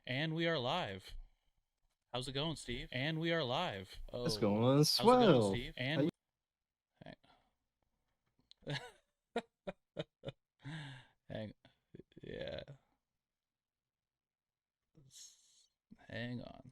And we are live. How's it going, Steve? And we are live. It's Oh, going how's it going, swell. Steve? How And you- hang, yeah, hang on.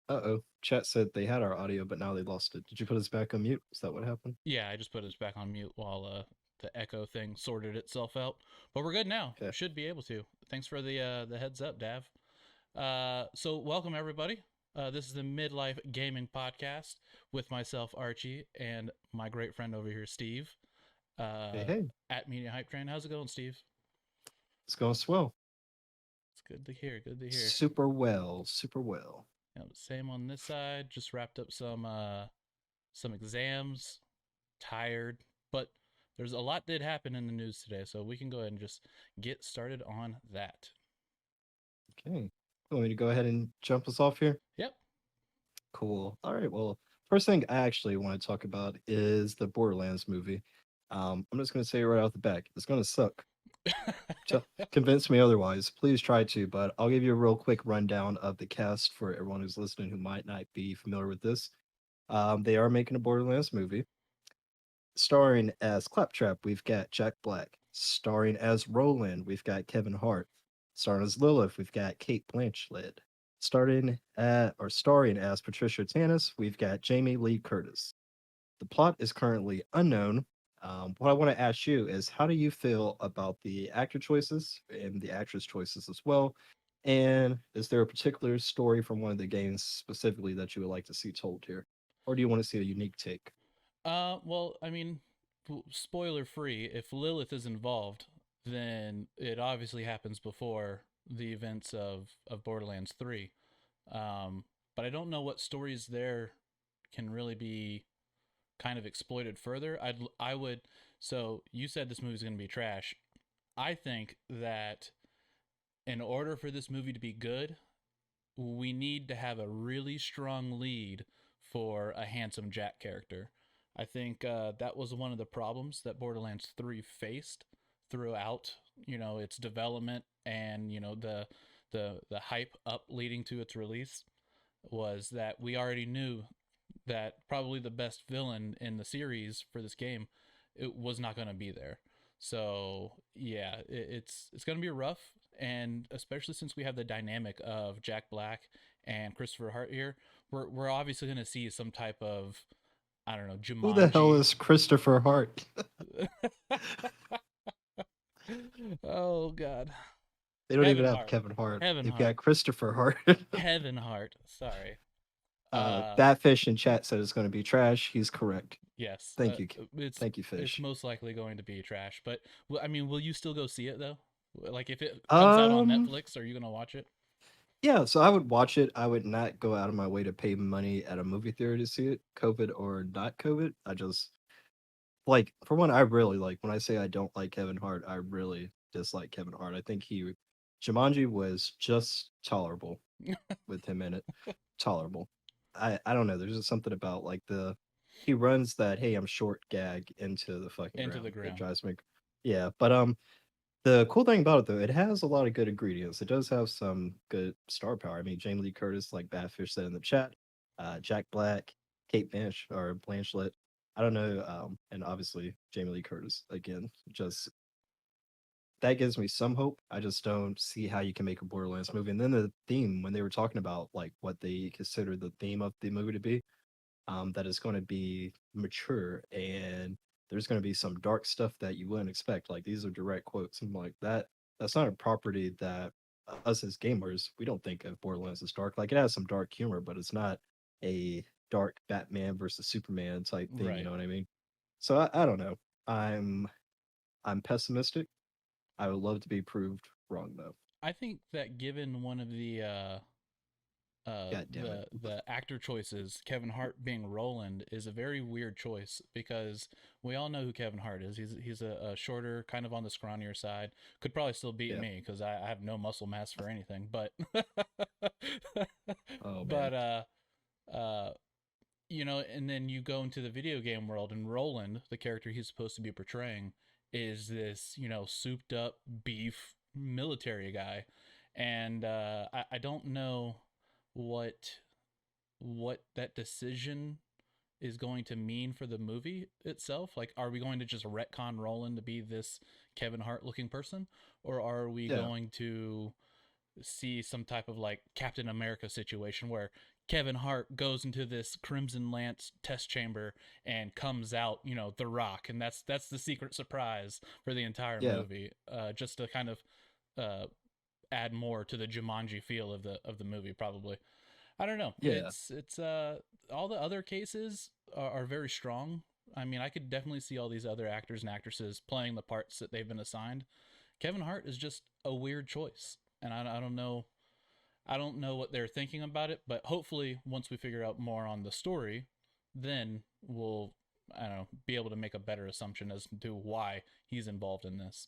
Uh-oh. Chat said they had our audio, but now they lost it. Did you put us back on mute? Is that what happened? Yeah, I just put us back on mute while the echo thing sorted itself out. But we're good now. Okay. Should be able to. Thanks for the heads up, Dav. So welcome everybody. This is the MidLyfe Gaming Podcast with myself, Archie, and my great friend over here, Steve. Hey. At Media Hype Train. How's it going, Steve? It's going swell. It's good to hear. Good to hear. Super well. Super well. Same on this side. Just wrapped up some exams. Tired, but there's a lot did happen in the news today, so we can go ahead and just get started on that. Okay. You want me to go ahead and jump us off here? Yep. Cool. All right. Well, first thing I actually want to talk about is the Borderlands movie. I'm just going to say right off the back, it's going to suck. Convince me otherwise. Please try to, but I'll give you a real quick rundown of the cast for everyone who's listening who might not be familiar with this. They are making a Borderlands movie. Starring as Claptrap, we've got Jack Black. Starring as Roland, we've got Kevin Hart. Starring as Lilith, we've got Kate Blanchett. Starring as Patricia Tanis, we've got Jamie Lee Curtis. The plot is currently unknown. What I want to ask you is, how do you feel about the actor choices and the actress choices as well? And is there a particular story from one of the games specifically that you would like to see told here, or do you want to see a unique take? Well, I mean, spoiler free. If Lilith is involved, then it obviously happens before the events of Borderlands 3. But I don't know what stories there can really be kind of exploited further. I would. So you said this movie's going to be trash. I think that in order for this movie to be good, we need to have a really strong lead for a handsome Jack character. I think that was one of the problems that Borderlands 3 faced throughout, its development and, the hype up leading to its release was that we already knew that probably the best villain in the series for this game it was not going to be there. So yeah, it's going to be rough, and especially since we have the dynamic of Jack Black and Christopher Hart here, we're obviously going to see some type of, I don't know, Who the hell Jumanji. is Christopher Hart? Oh God, They don't even Kevin have Hart, Kevin Hart. Kevin They've got Hart, Christopher Hart. Kevin Hart. Sorry. Uh, That fish in chat said it's going to be trash. He's correct. yes, Thank you. it's Thank you, it's fish. most likely going to be trash. But I mean, will you still go see it though? Like if it comes out on Um, Netflix, are you gonna watch it? yeah, so I would watch it. I would not go out of my way to pay money at a movie theater to see it, COVID or not COVID. I just like, for one, I really like, when I say I don't like Kevin Hart, I really dislike Kevin Hart. I think Jumanji was just tolerable with him in it. Tolerable. I don't know. There's just something about like he runs that "hey, I'm short" gag into the fucking Into the ground. It ground. drives me. Yeah, but the cool thing about it though, it has a lot of good ingredients. It does have some good star power. I mean, Jamie Lee Curtis, like Badfish said in the chat, Jack Black, Kate Blanchett. I don't know, and obviously Jamie Lee Curtis again. Just that gives me some hope. I just don't see how you can make a Borderlands movie. And then the theme, when they were talking about like what they consider the theme of the movie to be, that is going to be mature and there's going to be some dark stuff that you wouldn't expect. Like these are direct quotes. And like that, that's not a property that us as gamers, we don't think of Borderlands as dark. Like it has some dark humor, but it's not a dark Batman versus Superman type thing. You Right. know what I mean? So I don't know. I'm pessimistic. I would love to be proved wrong though. I think that given one of God damn it. the actor choices, Kevin Hart being Roland, is a very weird choice because we all know who Kevin Hart is. He's a shorter, kind of on the scrawnier side. Could probably still beat Yeah. me because I have no muscle mass for anything. But Oh man. but uh you know, and then you go into the video game world, and Roland, the character he's supposed to be portraying, is this, you know, souped up beef military guy. And I don't know what that decision is going to mean for the movie itself. Like, are we going to just retcon Roland to be this Kevin Hart looking person, or are we Yeah. going to see some type of like Captain America situation where Kevin Hart goes into this Crimson Lance test chamber and comes out, you know, The Rock, and that's the secret surprise for the entire Yeah. movie, just to kind of uh, add more to the Jumanji feel of the movie, probably. I don't know. Yeah. It's all the other cases are very strong. I mean, I could definitely see all these other actors and actresses playing the parts that they've been assigned. Kevin Hart is just a weird choice, and I don't know. I don't know what they're thinking about it, but hopefully, once we figure out more on the story, then we'll, I don't know, be able to make a better assumption as to why he's involved in this.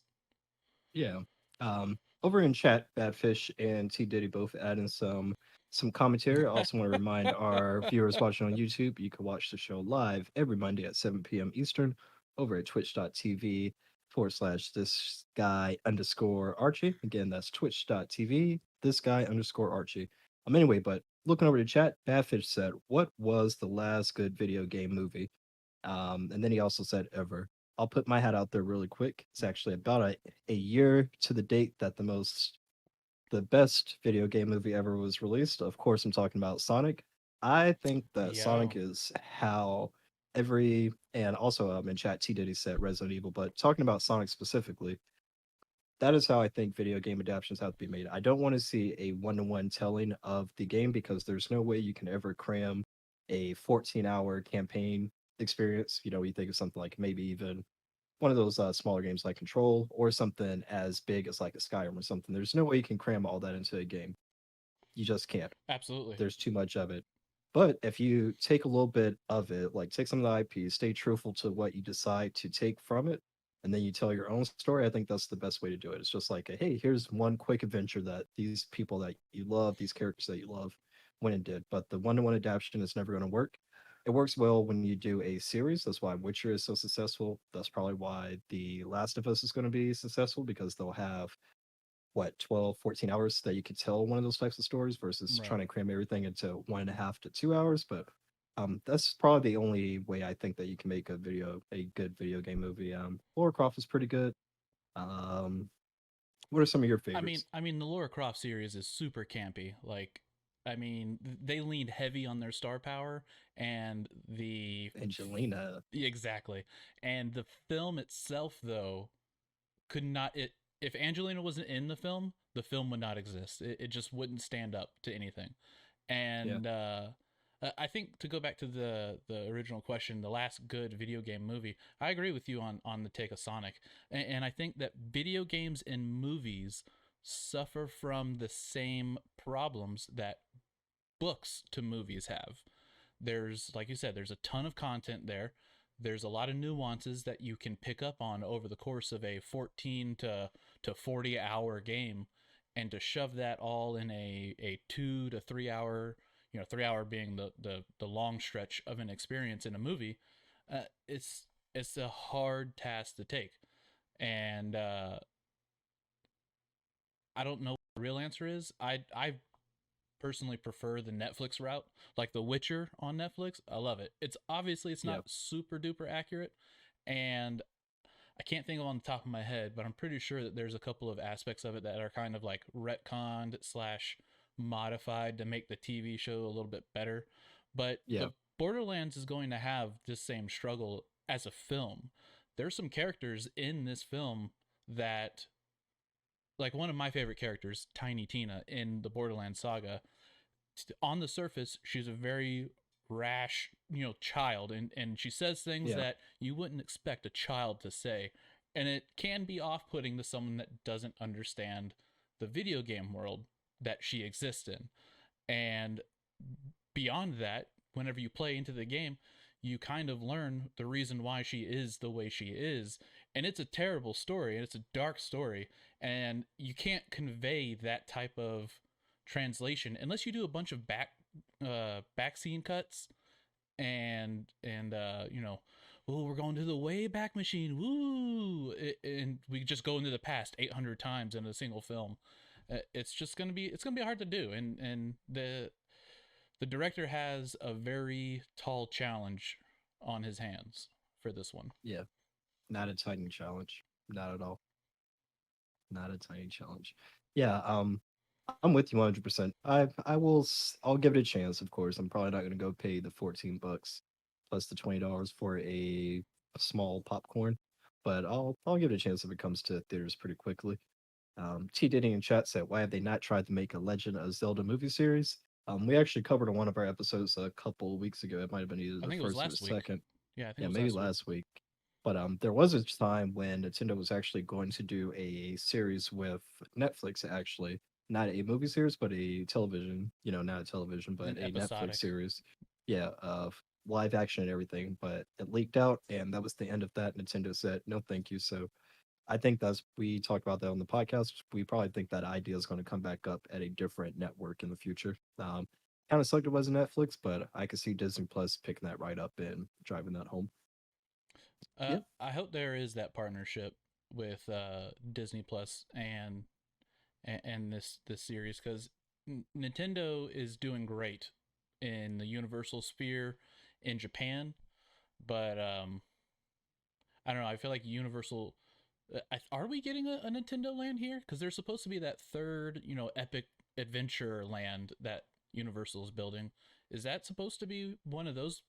Yeah. Over in chat, Badfish and T Diddy both adding some commentary. I also want to remind our viewers watching on YouTube, you can watch the show live every Monday at 7 p.m. Eastern over at twitch.tv/ this guy underscore Archie. Again, that's twitch.tv this guy underscore Archie. Anyway, but looking over the chat, Badfish said, "What was the last good video game movie?" And then he also said, "Ever." I'll put my hat out there really quick. It's actually about a year to the date that the best video game movie ever was released. Of course, I'm talking about Sonic. I think that Yo, Sonic is how every, and also in chat T Diddy said Resident Evil, but talking about Sonic specifically, that is how I think video game adaptations have to be made. I don't want to see a one-to-one telling of the game because there's no way you can ever cram a 14-hour campaign experience. You know, you think of something like maybe even one of those smaller games like Control or something as big as like a Skyrim or something. There's no way you can cram all that into a game. You just can't. absolutely. There's too much of it. But if you take a little bit of it, like take some of the IP, stay truthful to what you decide to take from it, and then you tell your own story, I think that's the best way to do it. It's just like, hey, here's one quick adventure that these people that you love, these characters that you love, went and did. But the one-to-one adaptation is never going to work. It works well when you do a series. That's why Witcher is so successful. That's probably why The Last of Us is going to be successful because they'll have what 12, 14 hours that you could tell one of those types of stories versus trying Right. to cram everything into 1.5 to 2 hours. But that's probably the only way I think that you can make a good video game movie. Lara Croft is pretty good. um what are some of your favorites? I mean, the Laura Croft series is super campy. Like, I mean, they leaned heavy on their star power and Angelina. exactly. And the film itself, though, could not it if Angelina wasn't in the film would not exist. It just wouldn't stand up to anything. Yeah. And I think, to go back to the original question, the last good video game movie, I agree with you on the take of Sonic, and I think that video games and movies suffer from the same problems that books to movies have. There's, like you said, there's a ton of content there. There's a lot of nuances that you can pick up on over the course of a 14 to 40 hour game, and to shove that all in a 2 to 3 hour, you know, 3 hour being the long stretch of an experience in a movie, it's a hard task to take. And I don't know what the real answer is. I personally prefer the Netflix route, like The Witcher on Netflix. I love it. It's not Yep. super duper accurate, and I can't think of on the top of my head, but I'm pretty sure that there's a couple of aspects of it that are kind of like retconned slash modified to make the TV show a little bit better. But Yeah. the Borderlands is going to have this same struggle as a film. There's some characters in this film that, like, one of my favorite characters, Tiny Tina in the Borderlands saga, on the surface, she's a very rash, child, and she says things Yeah. that you wouldn't expect a child to say, and it can be off-putting to someone that doesn't understand the video game world that she exists in. And beyond that, whenever you play into the game, you kind of learn the reason why she is the way she is. And it's a terrible story, and it's a dark story, and you can't convey that type of translation unless you do a bunch of back scene cuts and oh, we're going to the Wayback Machine, woo, and we just go into the past 800 times in a single film. It's gonna be hard to do, and the director has a very tall challenge on his hands for this one. Yeah. Not a tiny challenge. Not at all. Not a tiny challenge. Yeah, I'm with you 100%. I'll give it a chance, of course. I'm probably not going to go pay the $14 plus the $20 for a small popcorn, but I'll give it a chance if it comes to theaters pretty quickly. T Diddy in chat said, "Why have they not tried to make a Legend of Zelda movie series?" We actually covered on one of our episodes a couple of weeks ago. It might have been either I the think it was first or the last week. second. Yeah, I think Yeah, it was maybe last week. last week. But there was a time when Nintendo was actually going to do a series with Netflix, actually, not a movie series, but a television. Not a television, An but a Netflix episodic. series. Yeah, of live action and everything. But it leaked out, and that was the end of that. Nintendo said no, thank you. So I think we talked about that on the podcast. We probably think that idea is going to come back up at a different network in the future. Kind of sucked it wasn't Netflix, but I could see Disney Plus picking that right up and driving that home. Yeah. I hope there is that partnership with Disney Plus and this series, because Nintendo is doing great in the Universal sphere in Japan, but I don't know. I feel like Universal. Are we getting a Nintendo Land here? Because there's supposed to be that third, epic adventure land that Universal is building. Is that supposed to be one of those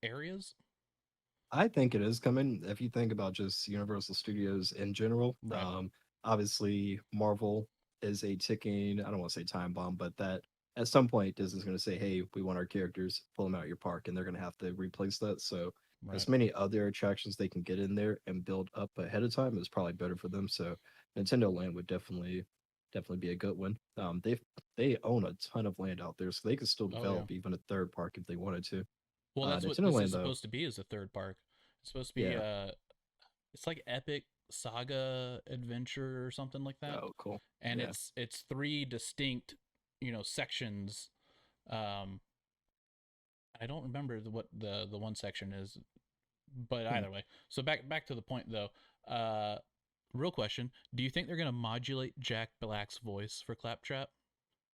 areas? I think it is coming. If you think about just Universal Studios in general, Right. obviously Marvel is a ticking, I don't want to say time bomb, but that at some point Disney's going to say, hey, we want our characters, pull them out your park, and they're going to have to replace that. So, as Right. many other attractions they can get in there and build up ahead of time is probably better for them. So, Nintendo Land would definitely be a good one. They own a ton of land out there, so they could still Oh yeah. develop even a third park if they wanted to. Well, that's what Nintendo this is Land though, supposed to be, is a third park. It's supposed to be yeah. it's like Epic Saga Adventure or something like that. Oh, cool. And Yeah. it's three distinct, sections. Um I don't remember what the one section is, but Hmm. either way. So back to the point though. Uh Real question, do you think they're going to modulate Jack Black's voice for Claptrap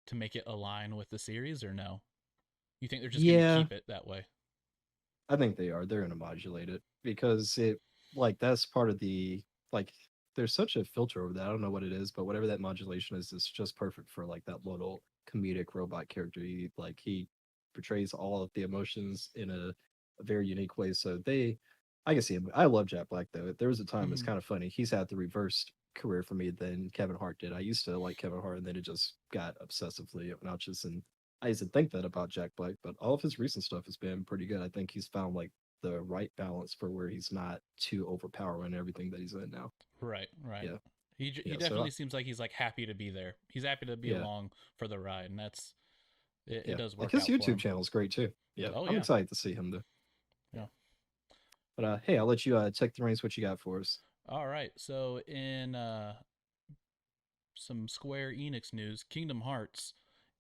to make it align with the series, or no? You think they're just going to Yeah, keep it that way? I think they are. They're gonna modulate it because it like that's part of the like there's such a filter over that. I don't know what it is, but whatever that modulation is, it's just perfect for like that little comedic robot character. He portrays all of the emotions in a very unique way. So I can see him. I love Jack Black though. There was a time it's Mm-hmm. kind of funny. He's had the reversed career for me than Kevin Hart did. I used to like Kevin Hart, and then it just got obsessively obnoxious. And I used to think that about Jack Black, but all of his recent stuff has been pretty good. I think he's found like the right balance for where he's not too overpowering everything that he's in now. Right, right. Yeah, He yeah. So definitely seems like he's like happy to be there. He's happy to be yeah, along for the ride, and it yeah. does Like work his out for YouTube him. channel is great too. Yeah, Oh I'm yeah, excited to see him though. Yeah. yeah. But hey, I'll let you take the reins. What you got for us? All right. So in some Square Enix news, Kingdom Hearts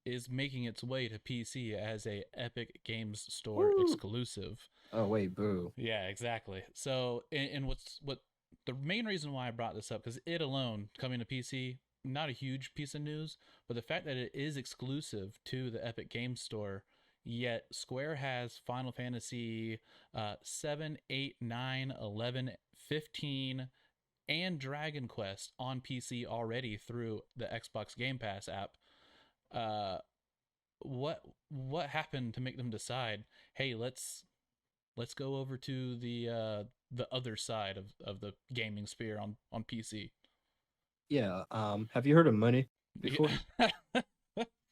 is making its way to PC as a Epic Games Store Woo! exclusive. Oh wait, boo. Yeah, exactly. So, and what the main reason why I brought this up, because it alone coming to PC, not a huge piece of news, but the fact that it is exclusive to the Epic Games Store, yet Square has Final Fantasy 7, 8, 9, 11, 15, and Dragon Quest on PC already through the Xbox Game Pass app. Uh, what happened to make them decide, hey, let's go over to the other side of the gaming sphere on PC. Yeah. Have you heard of Money before? Yeah.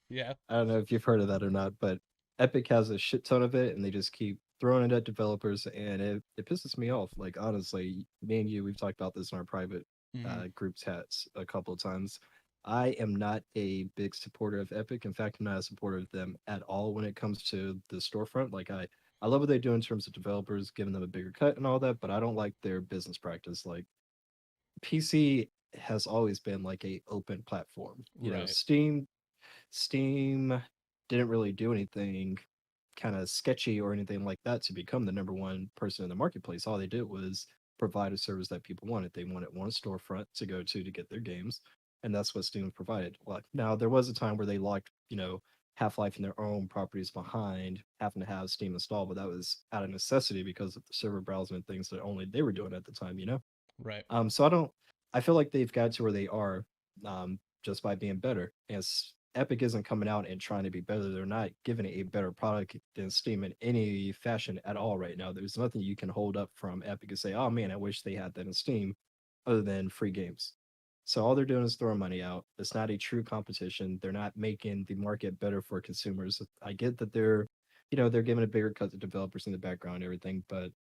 Yeah. I don't know if you've heard of that or not, but Epic has a shit ton of it, and they just keep throwing it at developers, and it pisses me off. Like honestly, me and you, we've talked about this in our private Hmm. group chats a couple of times. I am not a big supporter of Epic. In fact, I'm not a supporter of them at all when it comes to the storefront. Like I love what they do in terms of developers, giving them a bigger cut and all that, but I don't like their business practice. Like PC has always been like a open platform. You know, Right. Steam didn't really do anything kind of sketchy or anything like that to become the number one person in the marketplace. All they did was provide a service that people wanted. They wanted one storefront to go to get their games, and that's what Steam provided. Like now, there was a time where they locked, Half-Life and their own properties behind having to have Steam installed, but that was out of necessity because of the server browsing and things that only they were doing at the time. Right. So I feel like they've got to where they are, just by being better. As Epic isn't coming out and trying to be better. They're not giving a better product than Steam in any fashion at all right now. There's nothing you can hold up from Epic and say, "Oh man, I wish they had that in Steam," other than free games. So all they're doing is throwing money out. It's not a true competition. They're not making the market better for consumers. I get that they're giving a bigger cut to developers in the background and everything, but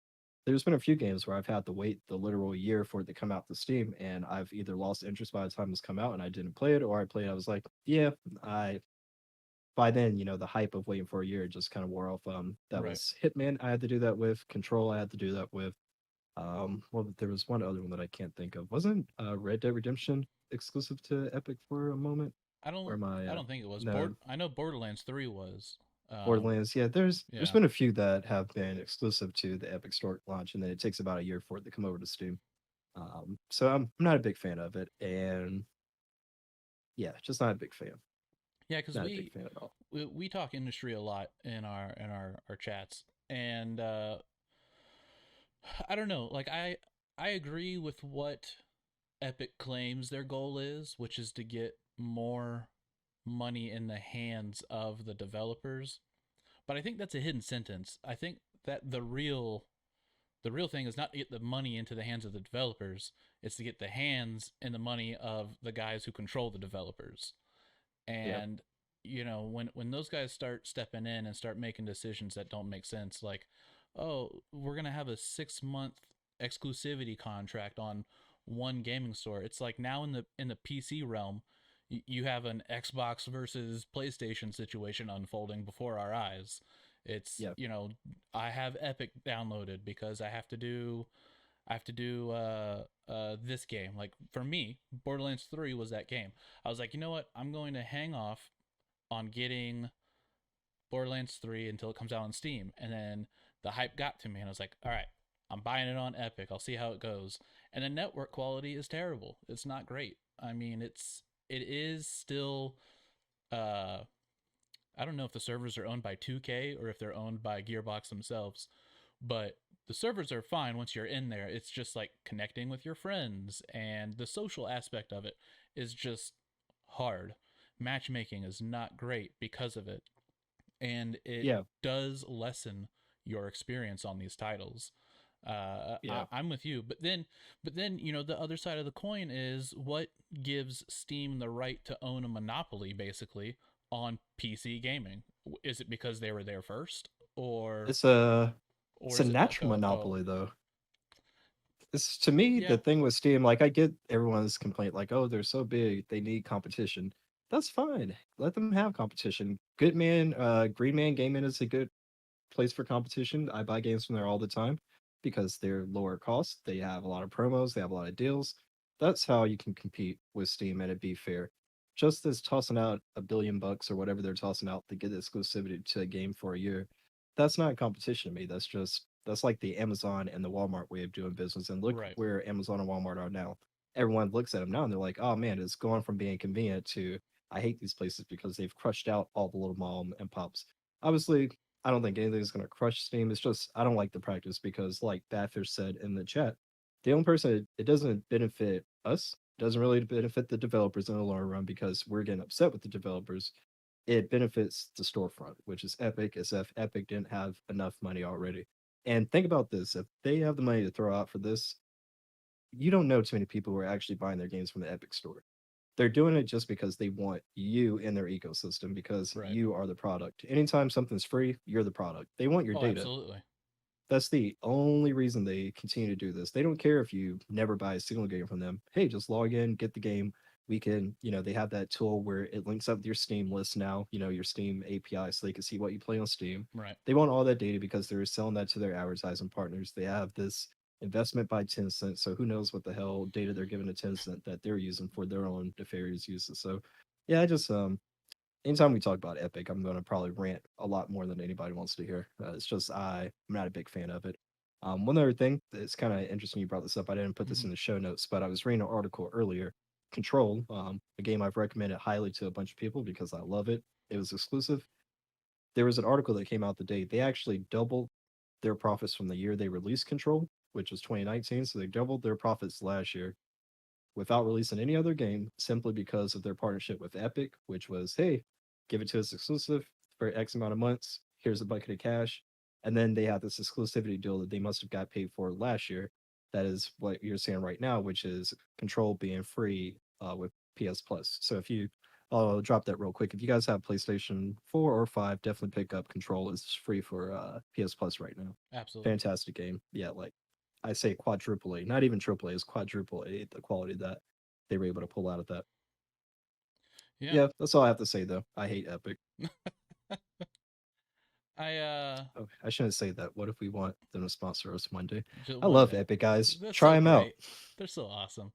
there's been a few games where I've had to wait the literal year for it to come out to Steam, and I've either lost interest by the time it's come out and I didn't play it, or I played. I was like, yeah, I. By then, the hype of waiting for a year just kind of wore off. That Right. was Hitman. I had to do that with Control. I had to do that with. Well, there was one other one that I can't think of. Wasn't Red Dead Redemption exclusive to Epic for a moment? I Or don't. am I? I don't think it was. No, I know Borderlands 3 was. Borderlands. Yeah, there's Yeah. been a few that have been exclusive to the Epic Store launch, and then it takes about a year for it to come over to Steam. So I'm not a big fan of it, and yeah, just not a big fan. Yeah, because Not a big fan at all. we talk industry a lot in our chats, and I don't know. Like I agree with what Epic claims their goal is, which is to get more money in the hands of the developers. But I think that's a hidden sentence. I think that the real thing is not to get the money into the hands of the developers, it's to get the hands and the money of the guys who control the developers. Yeah, And when those guys start stepping in and start making decisions that don't make sense, like, oh, we're going to have a 6-month exclusivity contract on one gaming store. It's like now in the PC realm, you have an Xbox versus PlayStation situation unfolding before our eyes. It's, yeah, I have Epic downloaded because I have to do this game. Like for me, Borderlands 3 was that game. I was like, you know what? I'm going to hang off on getting Borderlands 3 until it comes out on Steam. And then the hype got to me and I was like, all right, I'm buying it on Epic. I'll see how it goes. And the network quality is terrible. It's not great. I mean, it is still uh I don't know if the servers are owned by 2K or if they're owned by Gearbox themselves, but the servers are fine once you're in there. It's just like connecting with your friends, and the social aspect of it is just hard. Matchmaking is not great because of it, and it yeah, does lessen your experience on these titles. yeah. I'm with you, but then the other side of the coin is what gives Steam the right to own a monopoly, basically, on PC gaming. Is it because they were there first, or It's a it's or a is it like natural a monopoly though. It's to me yeah, the thing with Steam. Like I get everyone's complaint, like, oh, they're so big, they need competition. That's fine. Let them have competition. Good man, Green Man Gaming is a good place for competition. I buy games from there all the time because they're lower cost. They have a lot of promos. They have a lot of deals. That's how you can compete with Steam and it be fair. Just as tossing out $1 billion or whatever they're tossing out to get exclusivity to a game for a year, that's not competition to me. That's like the Amazon and the Walmart way of doing business. And look right, where Amazon and Walmart are now. Everyone looks at them now and they're like, oh man, it's going from being convenient to I hate these places because they've crushed out all the little mom and pops. Obviously, I don't think anything's going to crush Steam. It's just I don't like the practice because, like Badfish said in the chat, the only person it doesn't benefit us, doesn't really benefit the developers in the long run because we're getting upset with the developers. It benefits the storefront, which is Epic, as if Epic didn't have enough money already. And think about this: if they have the money to throw out for this, you don't know too many people who are actually buying their games from the Epic store. They're doing it just because they want you in their ecosystem because Right. you are the product. Anytime something's free, you're the product. They want your Oh, data. absolutely. That's the only reason they continue to do this. They don't care if you never buy a single game from them. Hey, just log in, get the game. We can, they have that tool where it links up with your Steam list now, your Steam API, so they can see what you play on Steam. Right. They want all that data because they're selling that to their advertising partners. They have this investment by Tencent, so who knows what the hell data they're giving to Tencent that they're using for their own nefarious uses. So, yeah, I just anytime we talk about Epic, I'm going to probably rant a lot more than anybody wants to hear. It's just I'm not a big fan of it. One other thing that's kind of interesting you brought this up. I didn't put this Hmm. in the show notes, but I was reading an article earlier. Control, a game I've recommended highly to a bunch of people because I love it. It was exclusive. There was an article that came out the day they actually doubled their profits from the year they released Control, which was 2019. So they doubled their profits last year without releasing any other game simply because of their partnership with Epic, which was, hey, give it to us exclusive for X amount of months. Here's a bucket of cash. And then they had this exclusivity deal that they must have got paid for last year. That is what you're saying right now, which is Control being free with PS Plus. So if you, I'll drop that real quick. If you guys have PlayStation 4 or 5, definitely pick up Control. It's free for PS Plus right now. Absolutely. Fantastic game. Yeah, like I say quadruple A, not even triple A, it's quadruple A, the quality that they were able to pull out of that. Yeah. Yeah, that's all I have to say though. I hate Epic. I Oh, I shouldn't say that. What if we want them to sponsor us one day? just I one love day. Epic, guys. That's Try so them out. great. They're so awesome.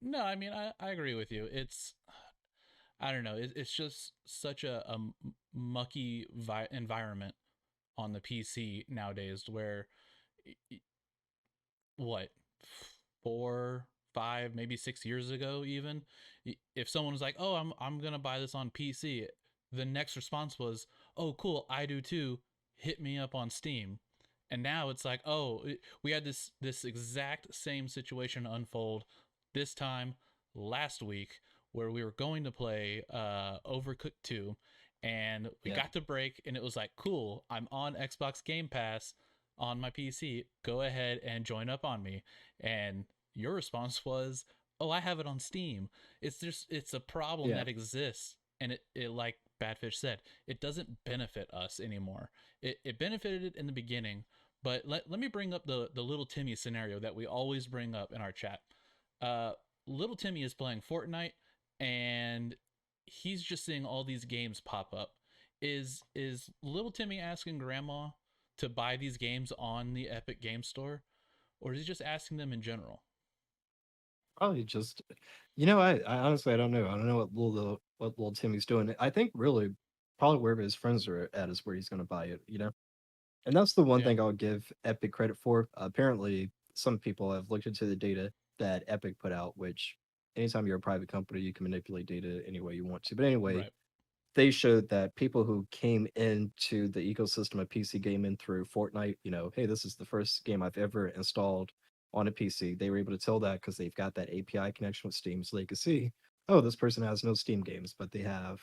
No, I mean I agree with you. It's I don't know. It's just such a mucky environment on the PC nowadays where what 4, 5, maybe 6 years ago even if someone was like, oh, I'm gonna buy this on PC, the next response was, oh cool, I do too, hit me up on Steam. And now it's like, oh, we had this exact same situation unfold this time last week where we were going to play Overcooked 2 and we Yeah. got to break and it was like, cool, I'm on Xbox Game Pass on my PC, go ahead and join up on me. And your response was, oh, I have it on Steam. It's a problem Yeah. that exists. And it like Badfish said, it doesn't benefit us anymore. It benefited in the beginning, but let me bring up the little Timmy scenario that we always bring up in our chat. Uh, little Timmy is playing Fortnite and he's just seeing all these games pop up. Is little Timmy asking grandma to buy these games on the Epic Game Store, or is he just asking them in general? Probably just, I honestly I don't know. I don't know what little Timmy's doing. I think really probably wherever his friends are at is where he's going to buy it. And that's the one Yeah. thing I'll give Epic credit for. Apparently, some people have looked into the data that Epic put out, which anytime you're a private company, you can manipulate data any way you want to. But anyway, Right. they showed that people who came into the ecosystem of PC gaming through Fortnite, hey, this is the first game I've ever installed on a PC. They were able to tell that because they've got that API connection with Steam, so they could see, oh, this person has no Steam games, but they have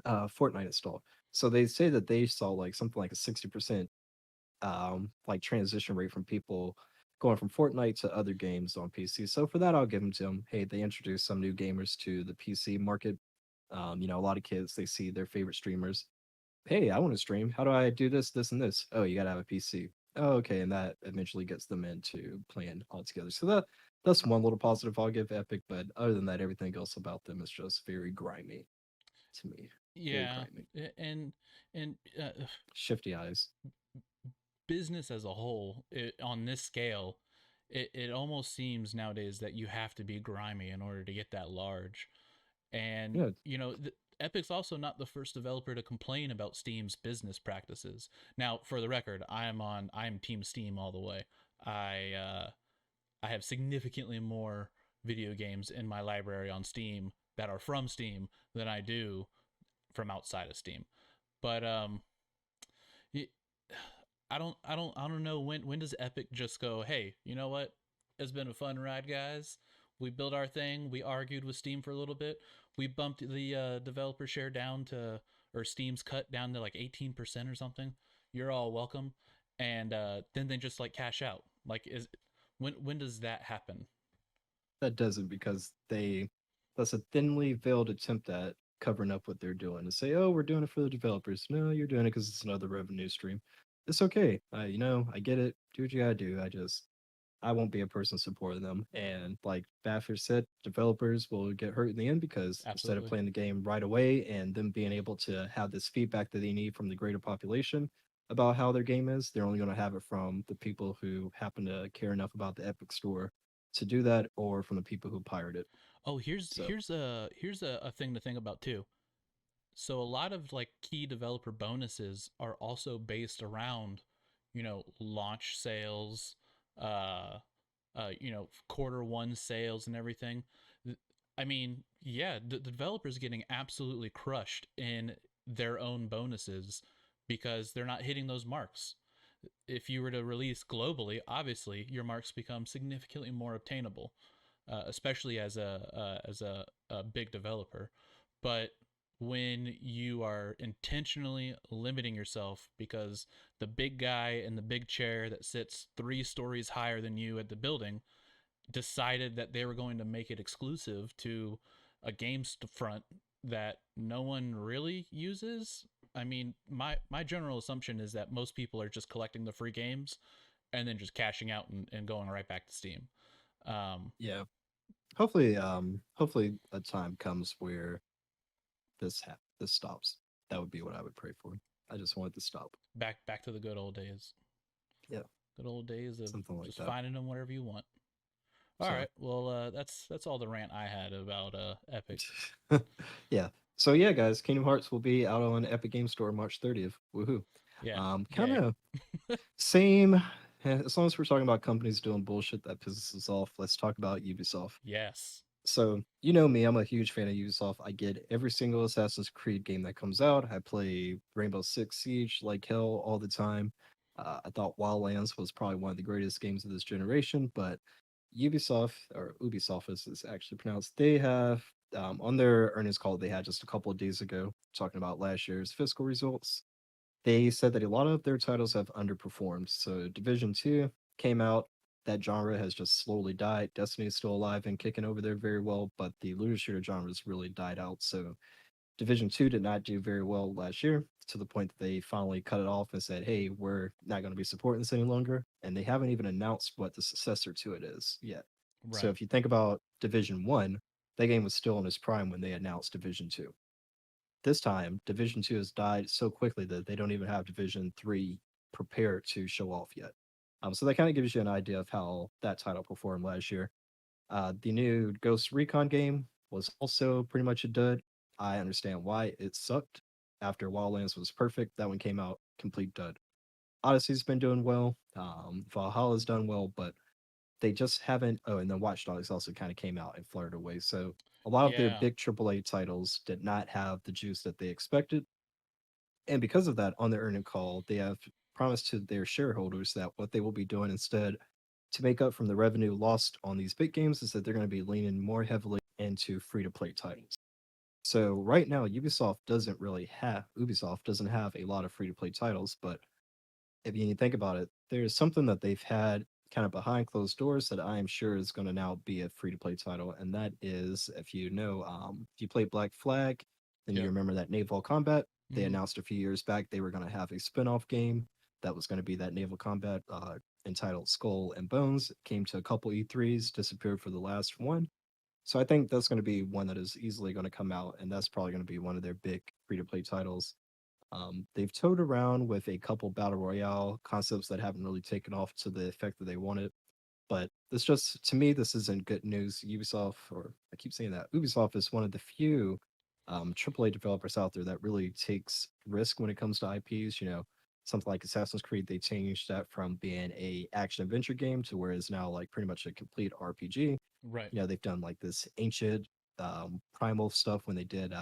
Fortnite installed. So they say that they saw like something like a 60% like transition rate from people going from Fortnite to other games on PC. So for that, I'll give them to them. Hey, they introduced some new gamers to the PC market. A lot of kids they see their favorite streamers. Hey, I want to stream. How do I do this, this, and this? Oh, you gotta have a PC. Oh, okay, and that eventually gets them into playing all together. So that's one little positive I'll give Epic. But other than that, everything else about them is just very grimy to me. Very Yeah. grimy. And Shifty eyes. business as a whole, on this scale, it almost seems nowadays that you have to be grimy in order to get that large. And Yeah, Epic's also not the first developer to complain about Steam's business practices. Now, for the record, I'm Team Steam all the way. I have significantly more video games in my library on Steam that are from Steam than I do from outside of Steam. But I don't know when does Epic just go, hey, you know what? It's been a fun ride, guys. We built our thing. We argued with Steam for a little bit. We bumped the developer share down to, or Steam's cut down to like 18% or something. You're all welcome. And then they just like cash out. Like, is when does that happen? that doesn't because they that's a thinly veiled attempt at covering up what they're doing and say, "Oh, we're doing it for the developers." No, you're doing it because it's another revenue stream. It's okay. I get it. Do what you gotta do. I won't be a person supporting them. And like Baffert said, developers will get hurt in the end because instead of Absolutely. playing the game right away and them being able to have this feedback that they need from the greater population about how their game is, they're only going to have it from the people who happen to care enough about the Epic Store to do that, or from the people who pirate it. Oh, here's So here's a here's a thing to think about too. So a lot of like key developer bonuses are also based around, launch sales, quarter one sales and everything. I mean, yeah, the developers getting absolutely crushed in their own bonuses because they're not hitting those marks. If you were to release globally, obviously your marks become significantly more obtainable, especially as a big developer. But when you are intentionally limiting yourself because the big guy in the big chair that sits 3 stories higher than you at the building decided that they were going to make it exclusive to a game front that no one really uses. I mean, my general assumption is that most people are just collecting the free games and then just cashing out and going right back to Steam. Um, yeah, hopefully a time comes where this stops. That would be what I would pray for. I just want it to stop. back to the good old days. Yeah, Good old days of something like just that. finding them wherever you want. All So right, well, that's all the rant I had about Epic. yeah. So yeah, guys, Kingdom Hearts will be out on Epic Game Store March 30th. Woohoo. Yeah, Kind yay. of same. As long as we're talking about companies doing bullshit that pisses us off, let's talk about Ubisoft. Yes. So you know me, I'm a huge fan of Ubisoft. I get every single Assassin's Creed game that comes out. I play Rainbow Six Siege like hell all the time. I thought Wildlands was probably one of the greatest games of this generation, but Ubisoft, or Ubisoft as it's actually pronounced, they have on their earnings call they had just a couple of days ago talking about last year's fiscal results. They said that a lot of their titles have underperformed. So Division 2 came out. That genre has just slowly died. Destiny is still alive and kicking over there very well, but the looter shooter genre has really died out. So Division 2 did not do very well last year, to the point that they finally cut it off and said, "Hey, we're not going to be supporting this any longer." And they haven't even announced what the successor to it is yet. So Right. if you think about Division 1, that game was still in its prime when they announced Division 2. This time, Division 2 has died so quickly that they don't even have Division 3 prepared to show off yet. So that kind of gives you an idea of how that title performed last year. The new Ghost Recon game was also pretty much a dud. I understand why it sucked. After Wildlands was perfect, that one came out complete dud. Odyssey's been doing well. Valhalla's done well, but they just haven't. Oh, and then Watch Dogs also kind of came out and flirted away. So a lot of their Yeah. big AAA titles did not have the juice that they expected. And because of that, on their earning call, they have promised to their shareholders that what they will be doing instead to make up from the revenue lost on these big games is that they're going to be leaning more heavily into free to play titles. So right now, Ubisoft doesn't have a lot of free to play titles, but if you think about it, there's something that they've had kind of behind closed doors that I am sure is going to now be a free to play title, and that is if you play Black Flag, then you Yep. remember that Naval Combat. They Mm-hmm. announced a few years back they were going to have a spin-off game that was going to be that Naval Combat entitled Skull and Bones. It came to a couple E3s, disappeared for the last one. So I think that's going to be one that is easily going to come out, and that's probably going to be one of their big free to play titles. They've toed around with a couple battle royale concepts that haven't really taken off to the effect that they wanted. But this just to me, this isn't good news. Ubisoft, or I keep saying that Ubisoft is one of the few AAA developers out there that really takes risk when it comes to IPs. Something like Assassin's Creed, they changed that from being a action adventure game to where it's now like pretty much a complete RPG. Right. They've done like this ancient primal stuff when they did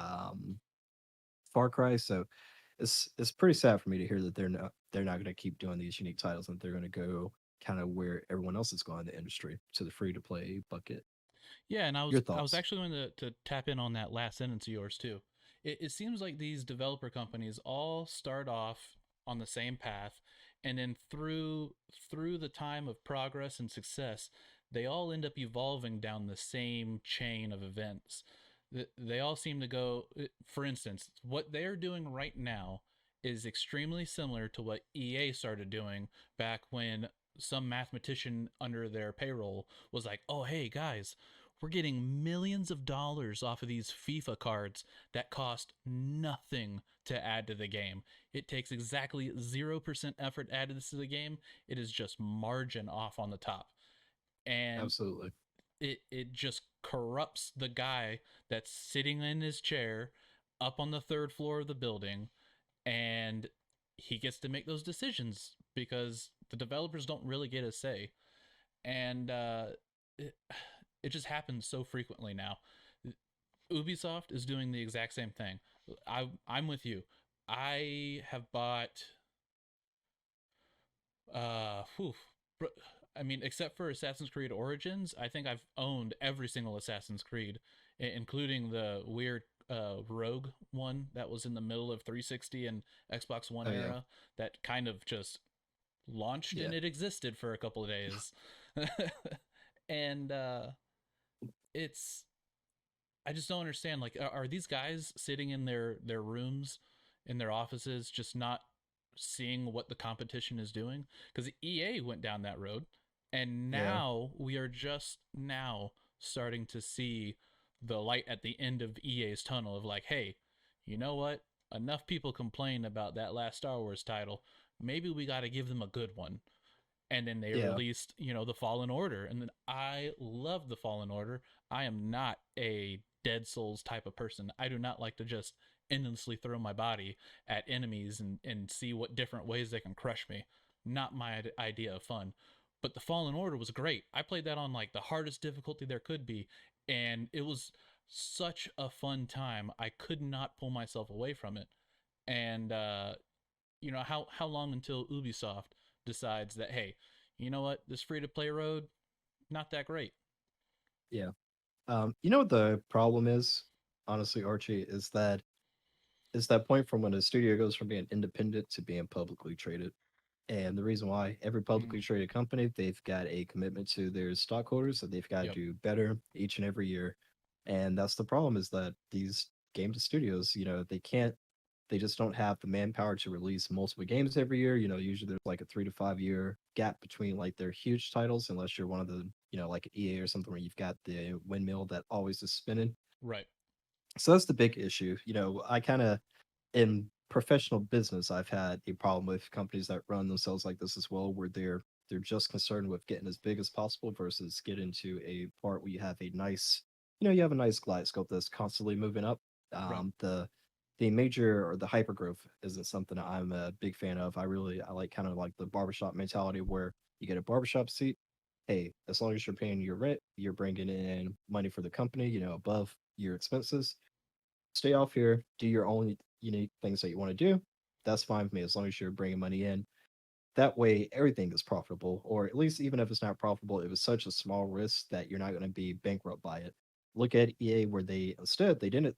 Far Cry. So it's pretty sad for me to hear that they're not going to keep doing these unique titles and they're going to go kind of where everyone else is going in the industry, to the free to play bucket. Yeah, and I Your was I was thoughts? actually going to tap in on that last sentence of yours too. It seems like these developer companies all start off on the same path, and then through the time of progress and success, they all end up evolving down the same chain of events. They all seem to go, for instance, what they're doing right now is extremely similar to what EA started doing back when some mathematician under their payroll was like, oh, hey, guys, we're getting millions of dollars off of these FIFA cards that cost nothing to add to the game. It takes exactly 0% effort added to the game. It is just margin off on the top. And Absolutely. it just corrupts the guy that's sitting in his chair up on the third floor of the building, and he gets to make those decisions because the developers don't really get a say. And it, it just happens so frequently now. Ubisoft is doing the exact same thing. I'm with you. I have bought whew, I mean, except for Assassin's Creed Origins, I think I've owned every single Assassin's Creed, including the weird Rogue one that was in the middle of 360 and Xbox One Oh yeah. era that kind of just launched Yeah. and it existed for a couple of days. And it's I just don't understand. Like, are these guys sitting in their rooms, in their offices, just not seeing what the competition is doing? Because EA went down that road, and Yeah. now we are just now starting to see the light at the end of EA's tunnel of like, hey, you know what? Enough people complain about that last Star Wars title. Maybe we got to give them a good one. And then they Yeah. released, the Fallen Order, and then I love the Fallen Order. I am not a Dead Souls type of person. I do not like to just endlessly throw my body at enemies and see what different ways they can crush me. Not my idea of fun. But the Fallen Order was great. I played that on like the hardest difficulty there could be, and it was such a fun time. I could not pull myself away from it. And how long until Ubisoft decides that, hey, you know what, this free to play road, not that great. Yeah. You know what the problem is, honestly, Archie, is that point from when a studio goes from being independent to being publicly traded. And the reason why every Mm, publicly traded company, they've got a commitment to their stockholders that they've got to yep. do better each and every year. And that's the problem is that these game studios, they just don't have the manpower to release multiple games every year. Usually there's like a 3 to 5 year gap between like their huge titles, unless you're one of the, like EA or something where you've got the windmill that always is spinning. Right. So that's the big issue. I kind of in professional business, I've had a problem with companies that run themselves like this as well, where they're just concerned with getting as big as possible versus get into a part where you have a nice, you have a nice glide scope that's constantly moving up. Right. The major or the hyper growth isn't something I'm a big fan of. I like kind of like the barbershop mentality where you get a barbershop seat. Hey, as long as you're paying your rent, you're bringing in money for the company, above your expenses. Stay off here, do your own unique things that you want to do. That's fine with me as long as you're bringing money in. That way, everything is profitable, or at least even if it's not profitable, it was such a small risk that you're not going to be bankrupt by it. Look at EA, where they instead they didn't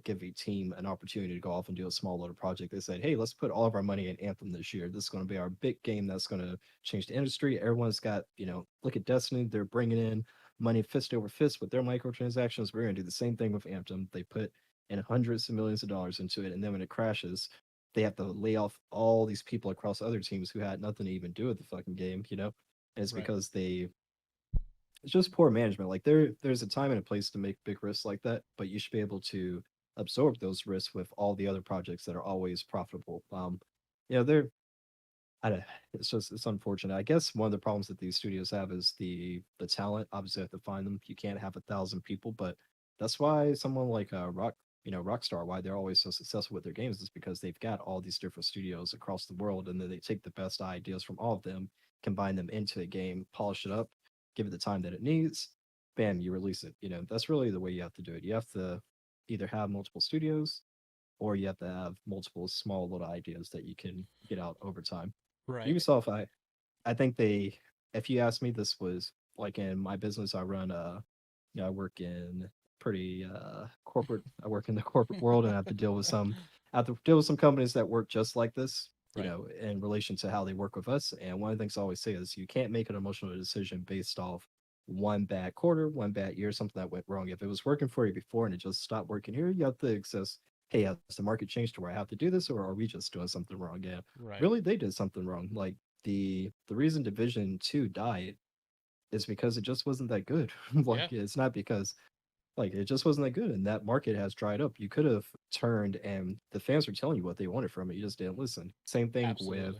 give a team an opportunity to go off and do a small little project. They said, "Hey, let's put all of our money in Anthem this year. This is going to be our big game that's going to change the industry." Everyone's got, look at Destiny. They're bringing in money fist over fist with their microtransactions. We're going to do the same thing with Anthem. They put in hundreds of millions of dollars into it, and then when it crashes, they have to lay off all these people across other teams who had nothing to even do with the fucking game. And it's Right. because it's just poor management. Like there's a time and a place to make big risks like that, but you should be able to absorb those risks with all the other projects that are always profitable. They're I don't, it's unfortunate. I guess one of the problems that these studios have is the talent. Obviously, you have to find them. You can't have 1,000 people, but that's why someone like Rockstar, why they're always so successful with their games is because they've got all these different studios across the world, and then they take the best ideas from all of them, combine them into a game, polish it up, give it the time that it needs, bam, you release it. That's really the way you have to do it. You have to either have multiple studios or you have to have multiple small little ideas that you can get out over time. Right. Ubisoft, I think if you ask me, this was like in my business, I run I work in pretty corporate. I work in the corporate world, and I have to deal with some companies that work just like this. Right. in relation to how they work with us. And one of the things I always say is you can't make an emotional decision based off one bad quarter, one bad year, something that went wrong. If it was working for you before and it just stopped working here, you have to assess, hey, has the market changed to where I have to do this, or are we just doing something wrong? Yeah, Right. really, they did something wrong. Like the reason Division Two died is because it just wasn't that good. Yeah. Like it's not because like it just wasn't that good, and that market has dried up. You could have turned, and the fans were telling you what they wanted from it. You just didn't listen. Same thing Absolutely.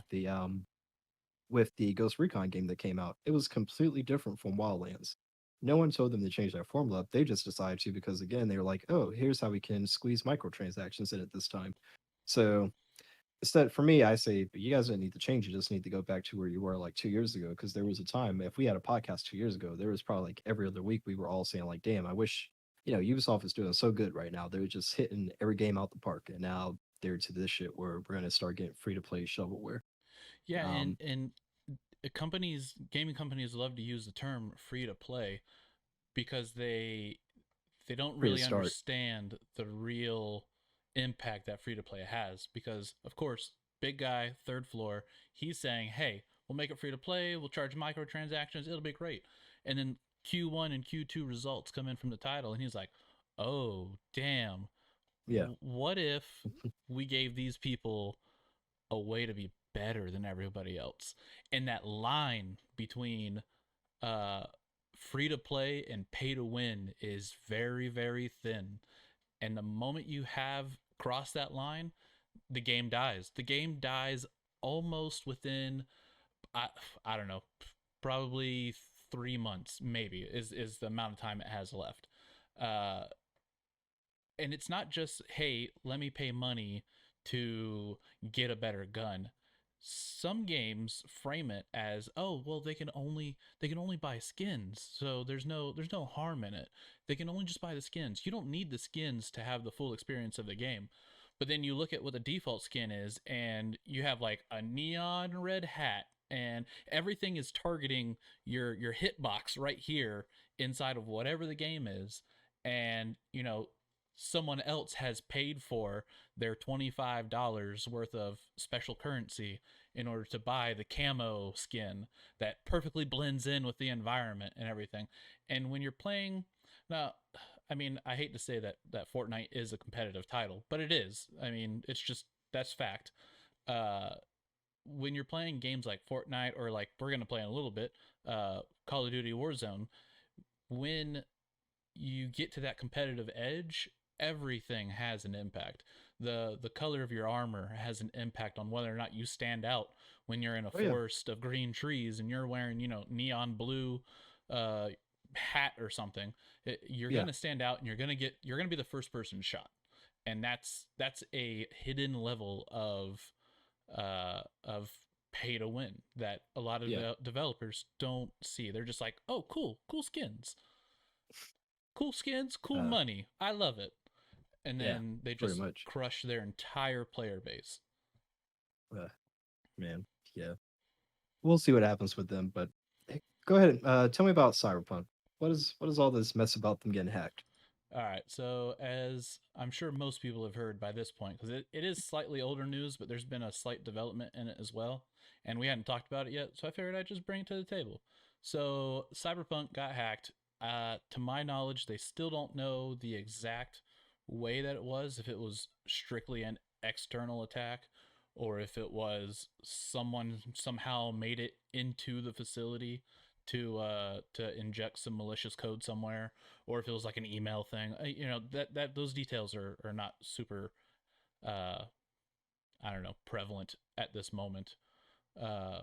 with the Ghost Recon game that came out. It was completely different from Wildlands. No one told them to change that formula. They just decided to because again they were like, oh, here's how we can squeeze microtransactions in at this time. So instead, for me, I say, but you guys don't need to change. You just need to go back to where you were like 2 years ago. Because there was a time, if we had a podcast 2 years ago, there was probably like every other week we were all saying like, "Damn, I wish Ubisoft is doing so good right now. They're just hitting every game out the park." And now they're to this shit where we're gonna start getting free to play shovelware. Yeah, Um, and gaming companies love to use the term free to play because they don't Free to really start. understand the real impact that free to play has. Because of course, big guy, third floor, he's saying, "Hey, we'll make it free to play. We'll charge microtransactions. It'll be great." And then Q1 and Q2 results come in from the title, and he's like, "Oh, damn! Yeah, What if we gave these people a way to be better than everybody else?" And that line between uh, free to play and pay to win is very, very thin. And the moment you have crossed that line, the game dies. The game dies almost within, I, I don't know, probably 3 months, maybe, is the amount of time it has left. Uh, and it's not just, hey, let me pay money to get a better gun. Some games frame it as, oh, well, they can only buy skins, so there's no harm in it. They can only just buy the skins. You don't need the skins to have the full experience of the game. But then you look at what the default skin is, and you have like a neon red hat, and everything is targeting your hitbox right here inside of whatever the game is. And someone else has paid for their $25 worth of special currency in order to buy the camo skin that perfectly blends in with the environment and everything. And when you're playing now, I mean, I hate to say that Fortnite is a competitive title, but it is. I mean, it's just that's fact. Uh, when you're playing games like Fortnite or like we're gonna play in a little bit, Call of Duty Warzone, when you get to that competitive edge, everything has an impact. The color of your armor has an impact on whether or not you stand out when you're in a oh yeah, forest of green trees and you're wearing, neon blue uh hat or something. You're yeah. going to stand out and you're going to be the first person shot. And that's a hidden level of pay to win that a lot of Yeah. developers don't see. They're just like, "Oh, cool skins." Cool skins, cool Uh, money. I love it. And yeah. then they Pretty just much. crush their entire player base. Uh, man. Yeah. We'll see what happens with them. But hey, go ahead. Tell me about Cyberpunk. What is all this mess about them getting hacked? All right, so as I'm sure most people have heard by this point, because it is slightly older news, but there's been a slight development in it as well, and we hadn't talked about it yet, so I figured I'd just bring it to the table. So Cyberpunk got hacked. To my knowledge, they still don't know the exact way that it was, if it was strictly an external attack, or if it was someone somehow made it into the facility to inject some malicious code somewhere, or if it was like an email thing. That those details are not super uh I don't know, prevalent at this moment. Uh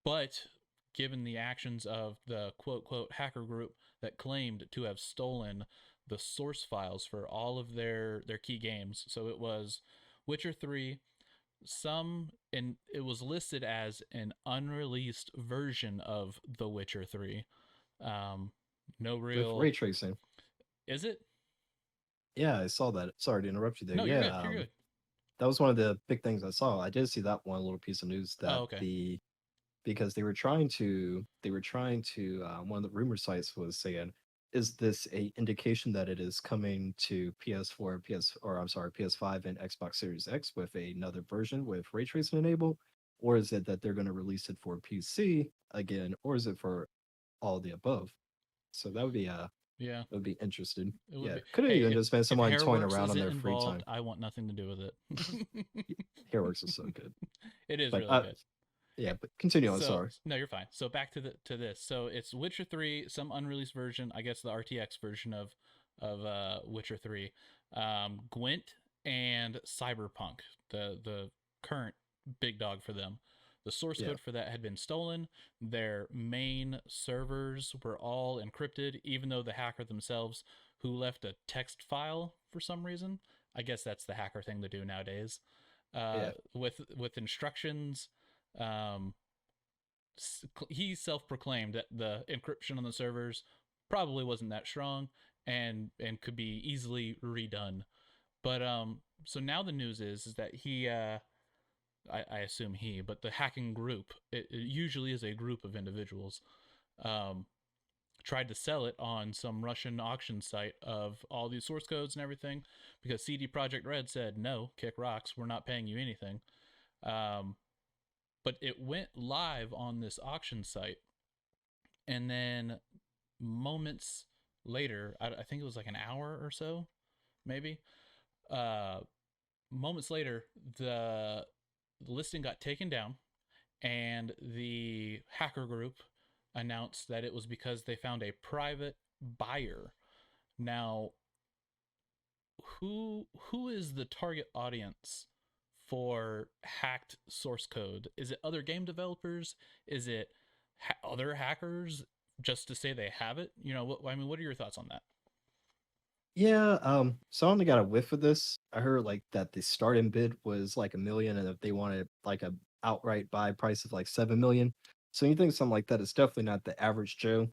but given the actions of the quote quote hacker group that claimed to have stolen the source files for all of their key games, so it was Witcher 3, some, and it was listed as an unreleased version of The Witcher 3. um no With real. ray tracing. Is it? Yeah, I saw that. Sorry to interrupt you there. No, you're Yeah, good. You're good. that was one of the big things I saw. I did see that one little piece of news Oh, that okay. because they were trying to one of the rumor sites was saying is this a indication that it is coming to PS4, PS5 and Xbox Series X with another version with ray tracing enabled, or is it that they're going to release it for PC again, or is it for all the above? So Yeah, that would be interesting. it would Yeah, be. could have Hey, even just been if someone toying Hairworks around on isn't their free involved, time. I want nothing to do with it. Hairworks is so good, It is but really good. yeah, but continue on. So Sorry. no, you're fine. So back to this. So it's Witcher 3, some unreleased version, I guess the RTX version of Witcher 3, Gwent, and Cyberpunk, the current big dog for them. The source Yeah, code for that had been stolen. Their main servers were all encrypted, even though the hacker themselves, who left a text file for some reason, I guess that's the hacker thing to do nowadays, yeah, with instructions. Um, he self-proclaimed that the encryption on the servers probably wasn't that strong and could be easily redone. But so now the news is that he I assume he, but the hacking group, it usually is a group of individuals, um, tried to sell it on some Russian auction site of all these source codes and everything, because CDProjekt Red said no, kick rocks, we're not paying you anything. Um, but it went live on this auction site, and then moments later, I think it was like an hour or so, maybe. Uh, Moments later, the listing got taken down, and the hacker group announced that it was because they found a private buyer. Now, who is the target audience for hacked source code? Is it other game developers? Is it other hackers just to say they have it? You know, I mean, what are your thoughts on that? yeah. So I only got a whiff of this. I heard like that the starting bid was like 1 million, and if they wanted like a outright buy price of like 7 million. So you think something like that is definitely not the average Joe.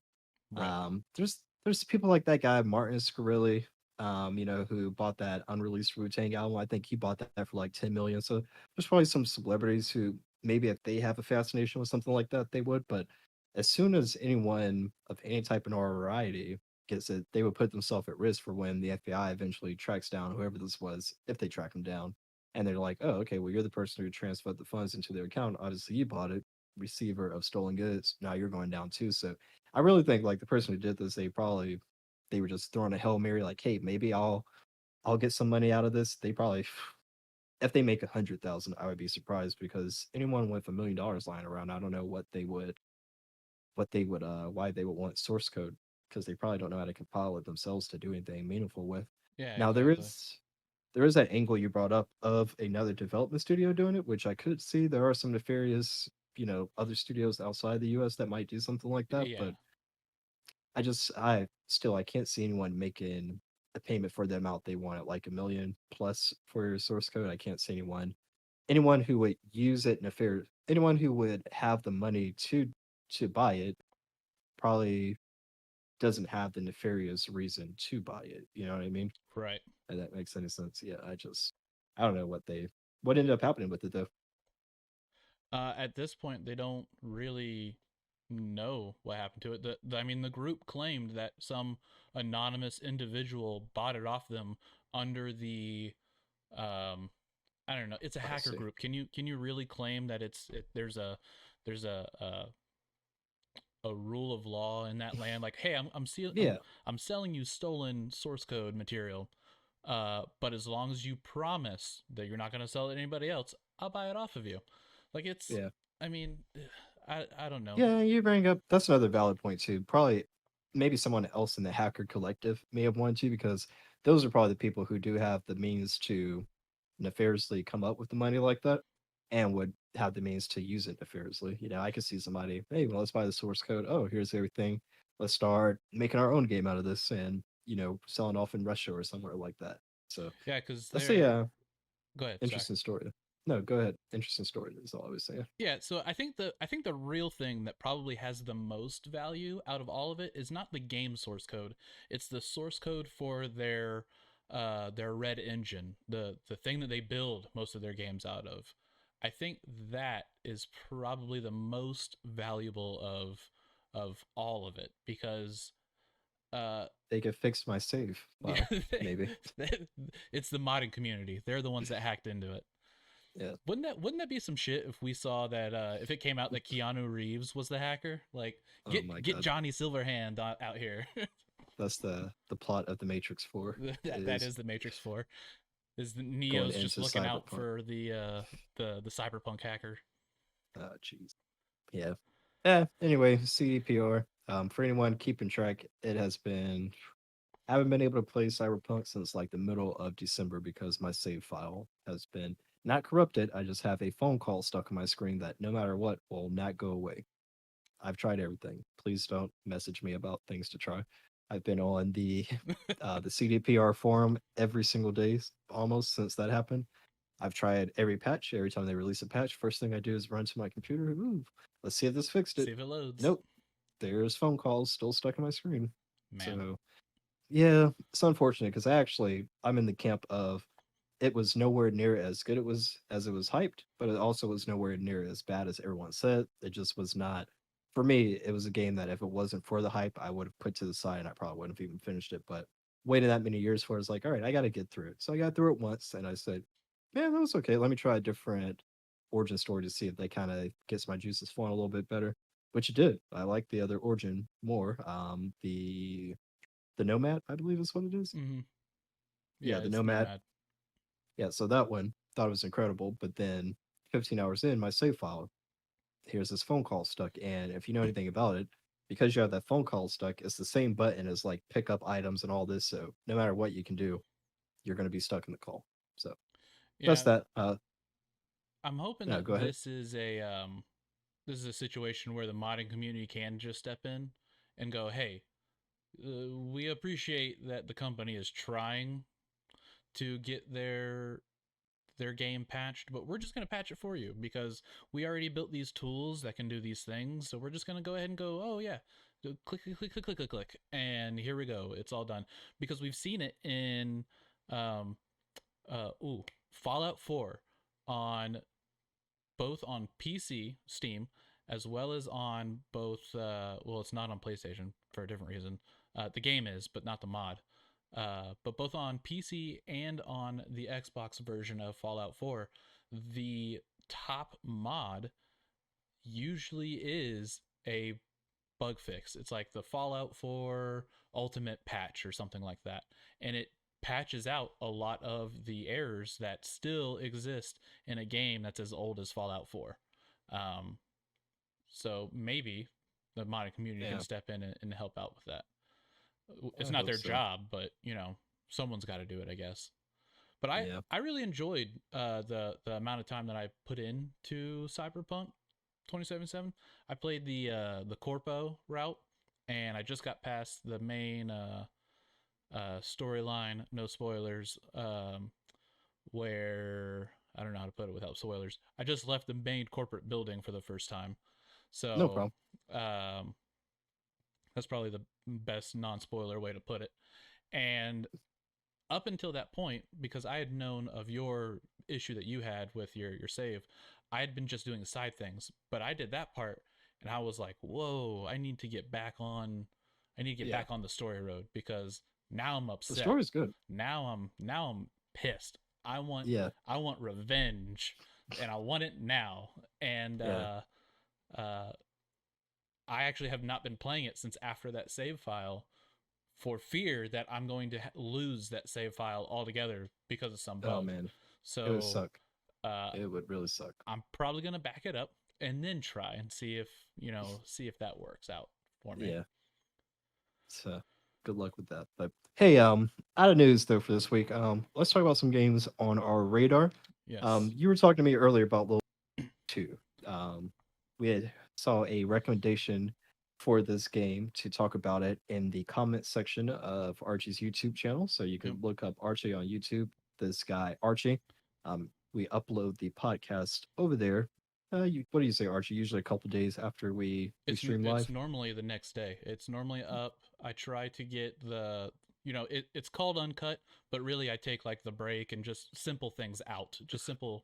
Right. There's people like that guy Martin Scarilli, who bought that unreleased Wu Tang album. I think he bought that for like 10 million. So there's probably some celebrities who maybe if they have a fascination with something like that, they would. But as soon as anyone of any type of notoriety gets it, they would put themselves at risk for when the FBI eventually tracks down whoever this was, if they track them down. And they're like, oh, okay, well, you're the person who transferred the funds into their account. Obviously, you bought it, receiver of stolen goods. Now you're going down too. So I really think like the person who did this, they were just throwing a Hail Mary, like, hey, maybe I'll get some money out of this. They probably if they make 100,000, I would be surprised because anyone with $1 million lying around, I don't know why they would want source code because they probably don't know how to compile it themselves to do anything meaningful with. Yeah, Now exactly. there is that angle you brought up of another development studio doing it, which I could see. There are some nefarious, other studios outside the US that might do something like that, Yeah. but I can't see anyone making a payment for the amount they want, like 1 million plus for your source code. I can't see anyone who would use it anyone who would have the money to buy it probably doesn't have the nefarious reason to buy it. You know what I mean? Right. And that makes any sense. Yeah, I don't know what ended up happening with it though. At this point, they don't really know what happened to it. I mean, the group claimed that some anonymous individual bought it off them under the um, I don't know. It's a I hacker see. group. Can you really claim that there's a rule of law in that land? Like, hey, Yeah, I'm selling you stolen source code material. But as long as you promise that you're not going to sell it to anybody else, I'll buy it off of you. Like it's, yeah. I mean, I don't know. Yeah, you bring up that's another valid point too. Probably maybe someone else in the hacker collective may have wanted to because those are probably the people who do have the means to nefariously come up with the money like that and would have the means to use it nefariously. I could see somebody, hey, well, let's buy the source code. Oh, here's everything. Let's start making our own game out of this and, selling off in Russia or somewhere like that. So Yeah, because that's they're. Go ahead. Sorry. interesting story. No, go ahead. Interesting story is all I was saying. Yeah, so I think the real thing that probably has the most value out of all of it is not the game source code. It's the source code for their Red engine, the thing that they build most of their games out of. I think that is probably the most valuable of all of it because They could fix my save file, maybe. It's the modding community. They're the ones that hacked into it. Yeah. Wouldn't that be some shit if we saw that if it came out that Keanu Reeves was the hacker? Like Oh my get god. Johnny Silverhand out here. That's the plot of the Matrix 4. That is the Matrix 4. Is the Going Neo's just into looking out Cyberpunk. for the cyberpunk hacker. Oh jeez. Yeah. Yeah. Anyway, CDPR. For anyone keeping track, it has been. I haven't been able to play Cyberpunk since like the middle of December because my save file has been not corrupted. I just have a phone call stuck on my screen that no matter what will not go away. I've tried everything. Please don't message me about things to try. I've been on the CDPR forum every single day almost since that happened. I've tried every patch. Every time they release a patch, first thing I do is run to my computer. Ooh, let's see if this fixed it. See if it loads. Nope, there's phone calls still stuck on my screen. Man. So yeah, it's unfortunate because I'm in the camp of it was nowhere near as good as it was hyped, but it also was nowhere near as bad as everyone said. It just was not for me. It was a game that if it wasn't for the hype, I would have put to the side and I probably wouldn't have even finished it. But waiting that many years for it, it's like, all right, I got to get through it. So I got through it once, and I said, man, that was okay. Let me try a different origin story to see if they kind of gets my juices flowing a little bit better. Which it did. I like the other origin more. The Nomad, I believe is what it is. Mm-hmm. Yeah, Yeah, the it's Nomad. Nomad. Yeah, so that one thought it was incredible, but then 15 hours in, my save file, here's this phone call stuck. And if you know anything about it, because you have that phone call stuck, it's the same button as like pick up items and all this. So no matter what you can do, you're going to be stuck in the call. So that's Yeah, that. I'm hoping No, that go ahead. this is a situation where the modding community can just step in and go, hey, we appreciate that the company is trying to get their game patched, but we're just going to patch it for you because we already built these tools that can do these things. So we're just going to go ahead and go, oh yeah, click, click, click, click, click, click, click, and here we go. It's all done because we've seen it in um Fallout 4 on both on PC, Steam, as well as on both. Well, it's not on PlayStation for a different reason. The game is, but not the mod. But both on PC and on the Xbox version of Fallout 4, the top mod usually is a bug fix. It's like the Fallout 4 Ultimate patch or something like that. And it patches out a lot of the errors that still exist in a game that's as old as Fallout 4. Um, so maybe the modding community can Yeah, step in and help out with that. It's I not hope their so. job, but someone's got to do it, I guess. But Yeah. I really enjoyed the amount of time that I put into Cyberpunk 2077. I played the Corpo route, and I just got past the main storyline. No spoilers. Where I don't know how to put it without spoilers. I just left the main corporate building for the first time, No so problem. um, that's probably the best non-spoiler way to put it. And up until that point, because I had known of your issue that you had with your save, I had been just doing side things. But I did that part, and I was like, "Whoa! I need to get back on. I need to get Yeah. back on the story road because now I'm The upset. story's good. Now I'm pissed. I want Yeah. I want revenge, and I want it now. And Yeah. uh, I actually have not been playing it since after that save file for fear that I'm going to lose that save file altogether because of some Oh bug. man, it would So suck. uh, It would really suck. I'm probably gonna back it up and then try and see if that works out for me. Yeah. So good luck with that. But hey, out of news though for this week, let's talk about some games on our radar. Yes. You were talking to me earlier about Little 2. Um, we had saw a recommendation for this game to talk about it in the comment section of Archie's YouTube channel. So you Yep. could look up Archie on YouTube. This guy Archie. We upload the podcast over there. What do you say, Archie? Usually a couple days after we stream It's live. normally the next day. It's normally up. I try to get it's called uncut, but really I take like the break and just simple things out, just simple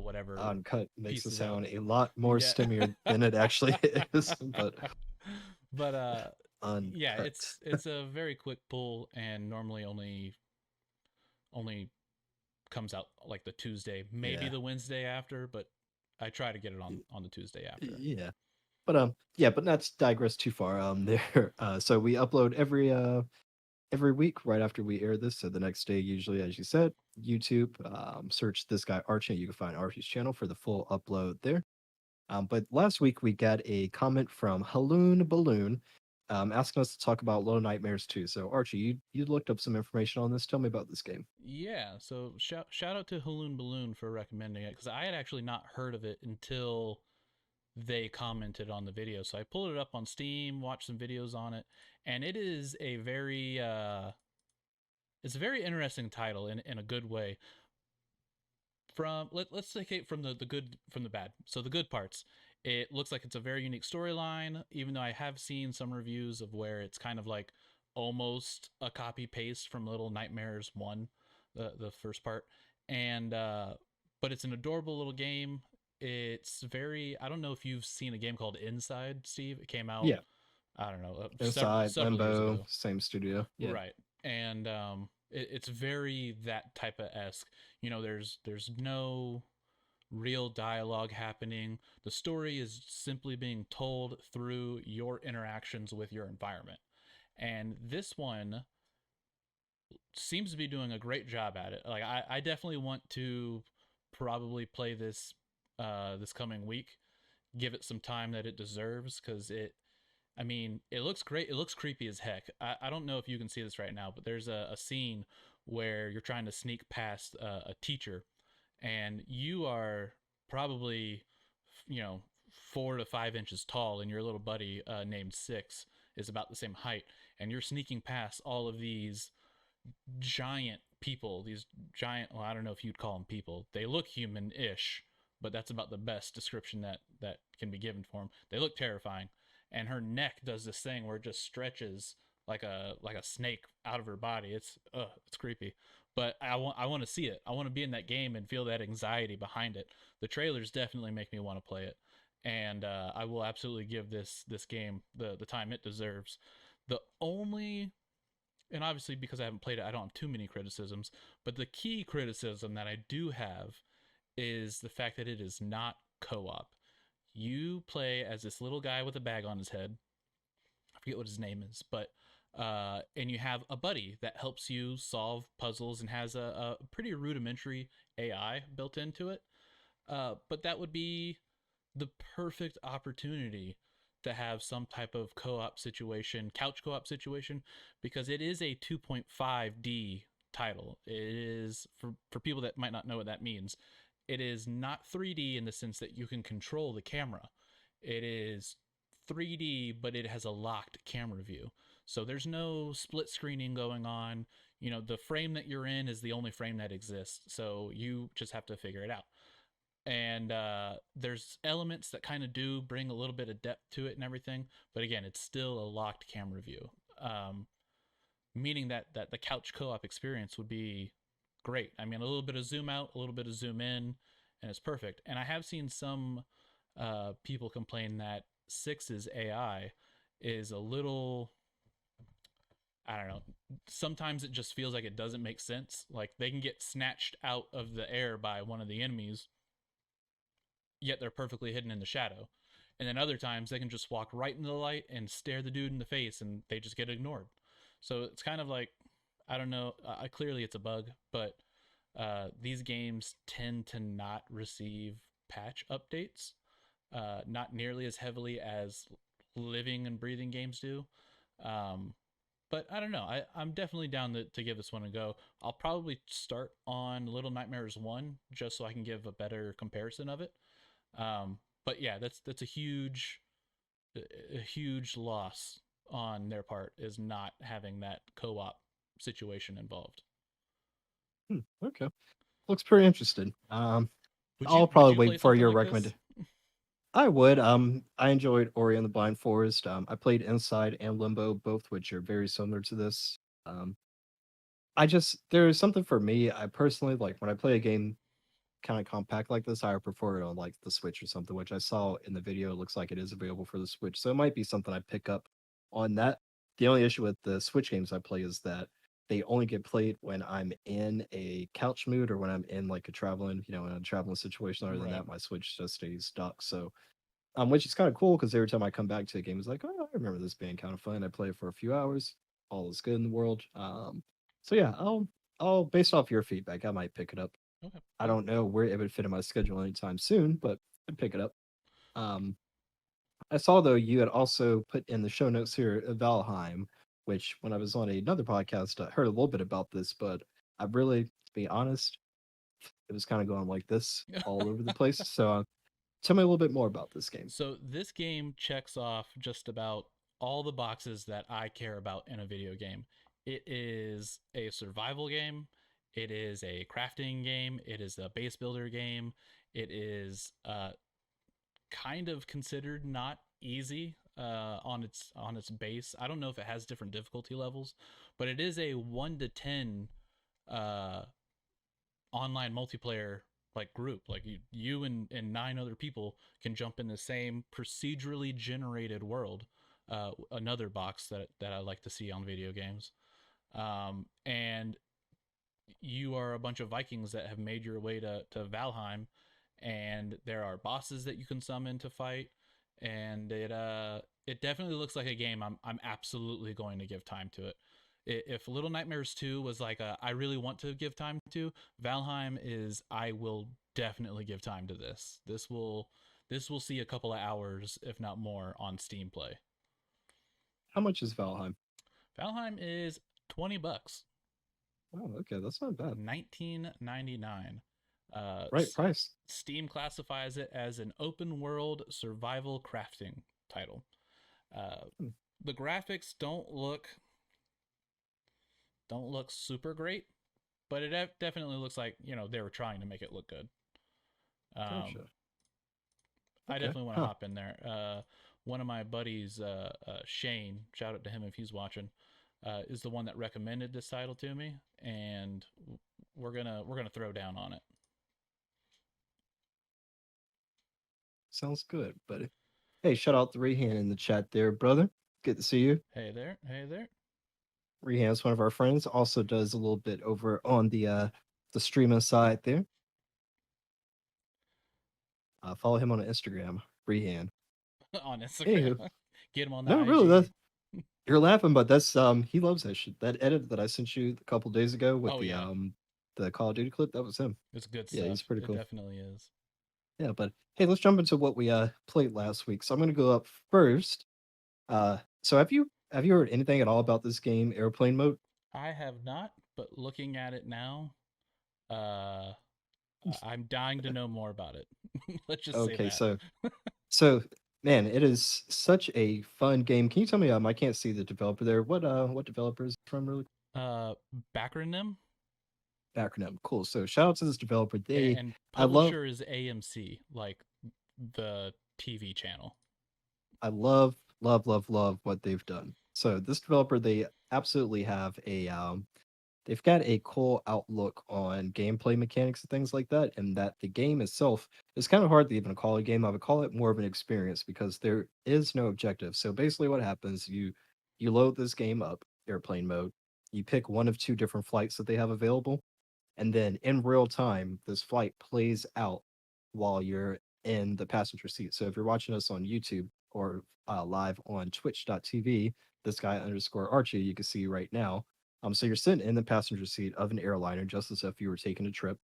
whatever Uncut makes it pieces out. sound a lot more Yeah. stimmier than it actually is. But but Yeah, uncut. it's a very quick pull, and normally only comes out like the Tuesday, maybe Yeah, the Wednesday after, but I try to get it on the Tuesday after. yeah. But yeah, but not to digress too far. There. So we upload every week right after we air this. So the next day, usually, as you said, YouTube. Search this guy Archie. You can find Archie's channel for the full upload there. But last week we got a comment from Halloon Balloon, asking us to talk about Little Nightmares 2. So Archie, you looked up some information on this. Tell me about this game. Yeah, so shout out to Halloon Balloon for recommending it because I had actually not heard of it until they commented on the video. So I pulled it up on Steam, watched some videos on it, and it is a very it's a very interesting title in a good way. Let's take it from the good from the bad. So the good parts. It looks like it's a very unique storyline, even though I have seen some reviews of where it's kind of like almost a copy paste from Little Nightmares 1, the first part. And but it's an adorable little game. It's very I don't know if you've seen a game called Inside, Steve. It came out Yeah, I don't know, Inside several years Limbo, ago. same studio. Yeah, Right. And it's very that type of esque. You know, there's no real dialogue happening. The story is simply being told through your interactions with your environment. And this one seems to be doing a great job at it. Like I definitely want to probably play this this coming week. Give it some time that it deserves because I mean, it looks great. It looks creepy as heck. I don't know if you can see this right now, but there's a scene where you're trying to sneak past a teacher, and you are probably, you know, 4 to 5 inches tall, and your little buddy named Six is about the same height, and you're sneaking past all of these giant people. These giant, well, I don't know if you'd call them people. They look human-ish, but that's about the best description that can be given for them. They look terrifying, and her neck does this thing where it just stretches like a snake out of her body. It's creepy, but I want to see it. I want to be in that game and feel that anxiety behind it. The trailers definitely make me want to play it, and I will absolutely give this game the time it deserves. The only and obviously because I haven't played it, I don't have too many criticisms. But the key criticism that I do have is the fact that it is not co-op. You play as this little guy with a bag on his head. I forget what his name is, but and you have a buddy that helps you solve puzzles and has a pretty rudimentary AI built into it. But that would be the perfect opportunity to have some type of co-op situation, couch co-op situation, because it is a 2.5D title. It is for people that might not know what that means. It is not 3D in the sense that you can control the camera. It is 3D, but it has a locked camera view. So there's no split screening going on. You know, the frame that you're in is the only frame that exists. So you just have to figure it out. And there's elements that kind of do bring a little bit of depth to it and everything, but again, it's still a locked camera view, meaning that the couch co-op experience would be great. I mean, a little bit of zoom out, a little bit of zoom in, and it's perfect. And I have seen some people complain that Six's AI is a little, I don't know, sometimes it just feels like it doesn't make sense. Like they can get snatched out of the air by one of the enemies, yet they're perfectly hidden in the shadow. And then other times they can just walk right into the light and stare the dude in the face and they just get ignored. So it's kind of like, I don't know, clearly it's a bug, but these games tend to not receive patch updates, not nearly as heavily as living and breathing games do. Um, but I don't know. I'm definitely down to give this one a go. I'll probably start on Little Nightmares 1 just so I can give a better comparison of it. But yeah, that's a huge loss on their part is not having that co-op situation involved. Okay, looks pretty interesting. I'll Would probably you play wait for something your like this? recommendation. I would. I enjoyed Ori and the Blind Forest. I played Inside and Limbo, both which are very similar to this. I just there's something for me. I personally like when I play a game kind of compact like this. I prefer it on like the Switch or something, which I saw in the video. It looks like it is available for the Switch, so it might be something I pick up on that. The only issue with the Switch games I play is that they only get played when I'm in a couch mood or when I'm in like a traveling, in a traveling situation. Other than Right. that, my Switch just stays stuck. So, which is kind of cool because every time I come back to the game, it's like, oh, I remember this being kind of fun. I play it for a few hours. All is good in the world. So yeah, I'll based off your feedback, I might pick it up. Okay. I Cool. don't know where it would fit in my schedule anytime soon, but I'd pick it up. Um, I saw though you had also put in the show notes here Valheim, which when I was on another podcast, I heard a little bit about this, but I really, to be honest, it was kind of going like this all over the place. So tell me a little bit more about this game. So this game checks off just about all the boxes that I care about in a video game. It is a survival game. It is a crafting game. It is a base builder game. It is kind of considered not easy on its base. I don't know if it has different difficulty levels, but it is a 1 to 10 uh, online multiplayer like group. Like you and 9 other people can jump in the same procedurally generated world. Another box that I like to see on video games. And you are a bunch of Vikings that have made your way to Valheim, and there are bosses that you can summon to fight, and it definitely looks like a game I'm absolutely going to give time to it. If Little Nightmares 2 was like I really want to give time to, Valheim is I will definitely give time to this. This will see a couple of hours, if not more, on Steam Play. How much is Valheim? Valheim is $20. Oh, okay, that's not bad. 19.99. Uh, Right price. Steam classifies it as an open world survival crafting title. Uh, Hmm, the graphics don't look super great, but it definitely looks like they were trying to make it look good. Um, gotcha. I Okay. definitely want to Huh. hop in there. One of my buddies, Shane, shout out to him if he's watching, is the one that recommended this title to me, and we're gonna throw down on it. Sounds good, buddy. Hey, shout out to Rehan in the chat there, brother. Good to see you. Hey there, hey there. Rehan's one of our friends. Also does a little bit over on the streaming side there. Follow him on Instagram, Rehan. On Instagram. Anywho, Get him on the no, really, IG. you're laughing, but that's he loves that shit. That edit that I sent you a couple days ago with Oh yeah, the Call of Duty clip, that was him. it's good Yeah, he's stuff. pretty It cool. definitely is. Yeah, but hey, let's jump into what we played last week. So I'm gonna go up first. So have you heard anything at all about this game, Airplane Mode? I have not, but looking at it now, uh, I'm dying to know more about it. Let's just say Okay, that. so man, it is such a fun game. Can you tell me? I can't see the developer there. What developer is it from? Really uh, Backronym acronym. Cool. So shout out to this developer. and I love publisher is AMC, like the TV channel. I love what they've done. So this developer, they absolutely have they've got a cool outlook on gameplay mechanics and things like that, and that the game itself is kind of hard to even call a game. I would call it more of an experience because there is no objective. So basically, what happens you load this game up, airplane mode. You pick one of two different flights that they have available, and then in real time, this flight plays out while you're in the passenger seat. So if you're watching us on YouTube or live on twitch.tv, this guy underscore Archie, you can see right now. So you're sitting in the passenger seat of an airliner just as if you were taking a trip.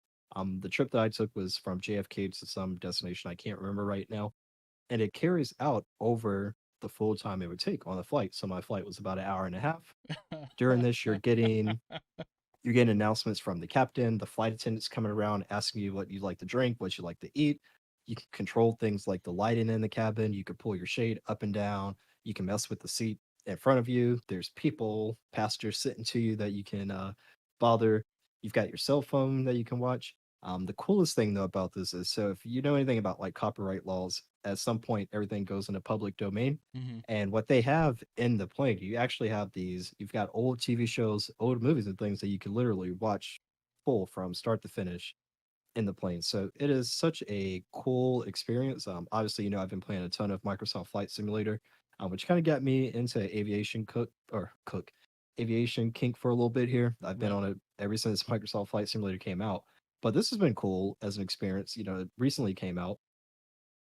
The trip that I took was from JFK to some destination I can't remember right now, and it carries out over the full time it would take on the flight. So my flight was about an hour and a half. During this, you're getting announcements from the captain, the flight attendants coming around asking you what you like to drink, what you like to eat. You can control things like the lighting in the cabin. You can pull your shade up and down. You can mess with the seat in front of you. There's people, passengers sitting to you that you can bother. You've got your cell phone that you can watch. The coolest thing though about this is so if you know anything about like copyright laws, at some point everything goes into public domain. Hmm. And what they have in the plane, you actually have you've got old TV shows, old movies, and things that you can literally watch full from start to finish in the plane. So it is such a cool experience. Obviously, I've been playing a ton of Microsoft Flight Simulator. which kind of got me into aviation kink for a little bit here. I've been Right. on it ever since Microsoft Flight Simulator came out. But this has been cool as an experience. It recently came out.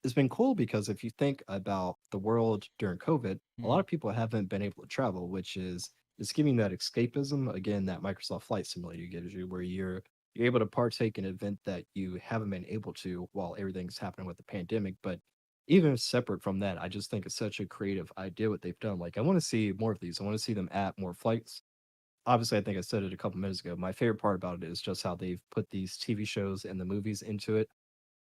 It's been cool because if you think about the world during COVID, a lot Mm. of people haven't been able to travel, which is it's giving that escapism again that Microsoft Flight Simulator gives you, where you're able to partake in an event that you haven't been able to while everything's happening with the pandemic. But even separate from that, I just think it's such a creative idea what they've done. Like I want to see more of these. I want to see them add more flights. Obviously, I think I said it a couple minutes ago. My favorite part about it is just how they've put these TV shows and the movies into it.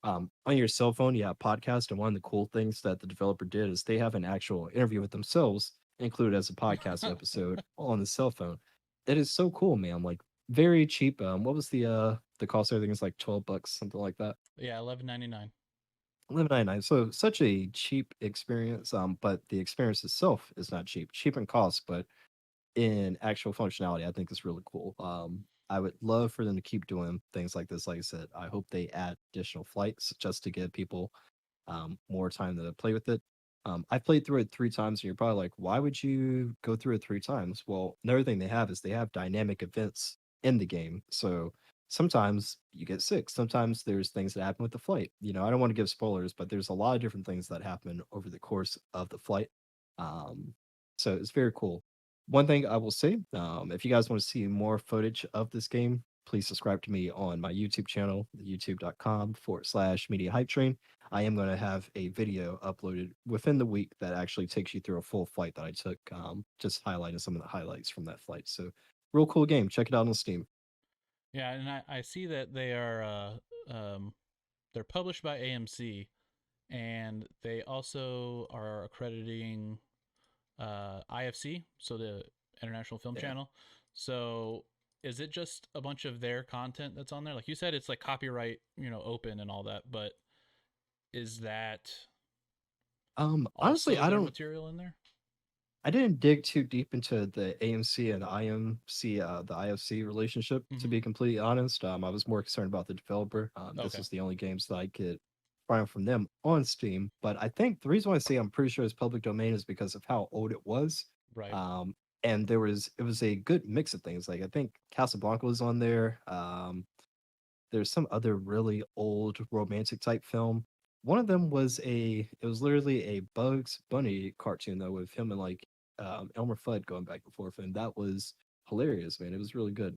On your cell phone, you have podcast, and one of the cool things that the developer did is they have an actual interview with themselves included as a podcast episode on the cell phone. It is so cool, man. Like very cheap. What was the cost? Everything is like $12, something like that. Yeah, 11.99. 11.99. So such a cheap experience. But the experience itself is not cheap. Cheap in cost, but in actual functionality, I think is really cool. I would love for them to keep doing things like this. Like I said, I hope they add additional flights just to give people more time to play with it. I played through it 3 times, and you're probably like, why would you go through it 3 times? Well, another thing they have is they have dynamic events in the game. So sometimes you get sick. Sometimes there's things that happen with the flight. I don't want to give spoilers, but there's a lot of different things that happen over the course of the flight. Um, so it's very cool. One thing I will say, if you guys want to see more footage of this game, please subscribe to me on my YouTube channel, youtube.com/media hype train. I am going to have a video uploaded within the week that actually takes you through a full flight that I took, just highlighting some of the highlights from that flight. So, real cool game. Check it out on Steam. Yeah, and I see that they are they're published by AMC, and they also are accrediting IFC, so the International Film Yeah. Channel. So is it just a bunch of their content that's on there? Like you said, it's like copyright, open and all that, but is that Honestly, also their material in there? I didn't dig too deep into the AMC and the IFC relationship, to Mm-hmm. be completely honest. I was more concerned about the developer. This Okay. is the only games that I could find from them on Steam. But I think the reason why I say I'm pretty sure it's public domain is because of how old it was. Right. Um, and it was a good mix of things. Like I think Casablanca was on there. There's some other really old romantic type film. One of them was it was literally a Bugs Bunny cartoon though, with him and like Elmer Fudd going back and forth, and that was hilarious, man. It was really good.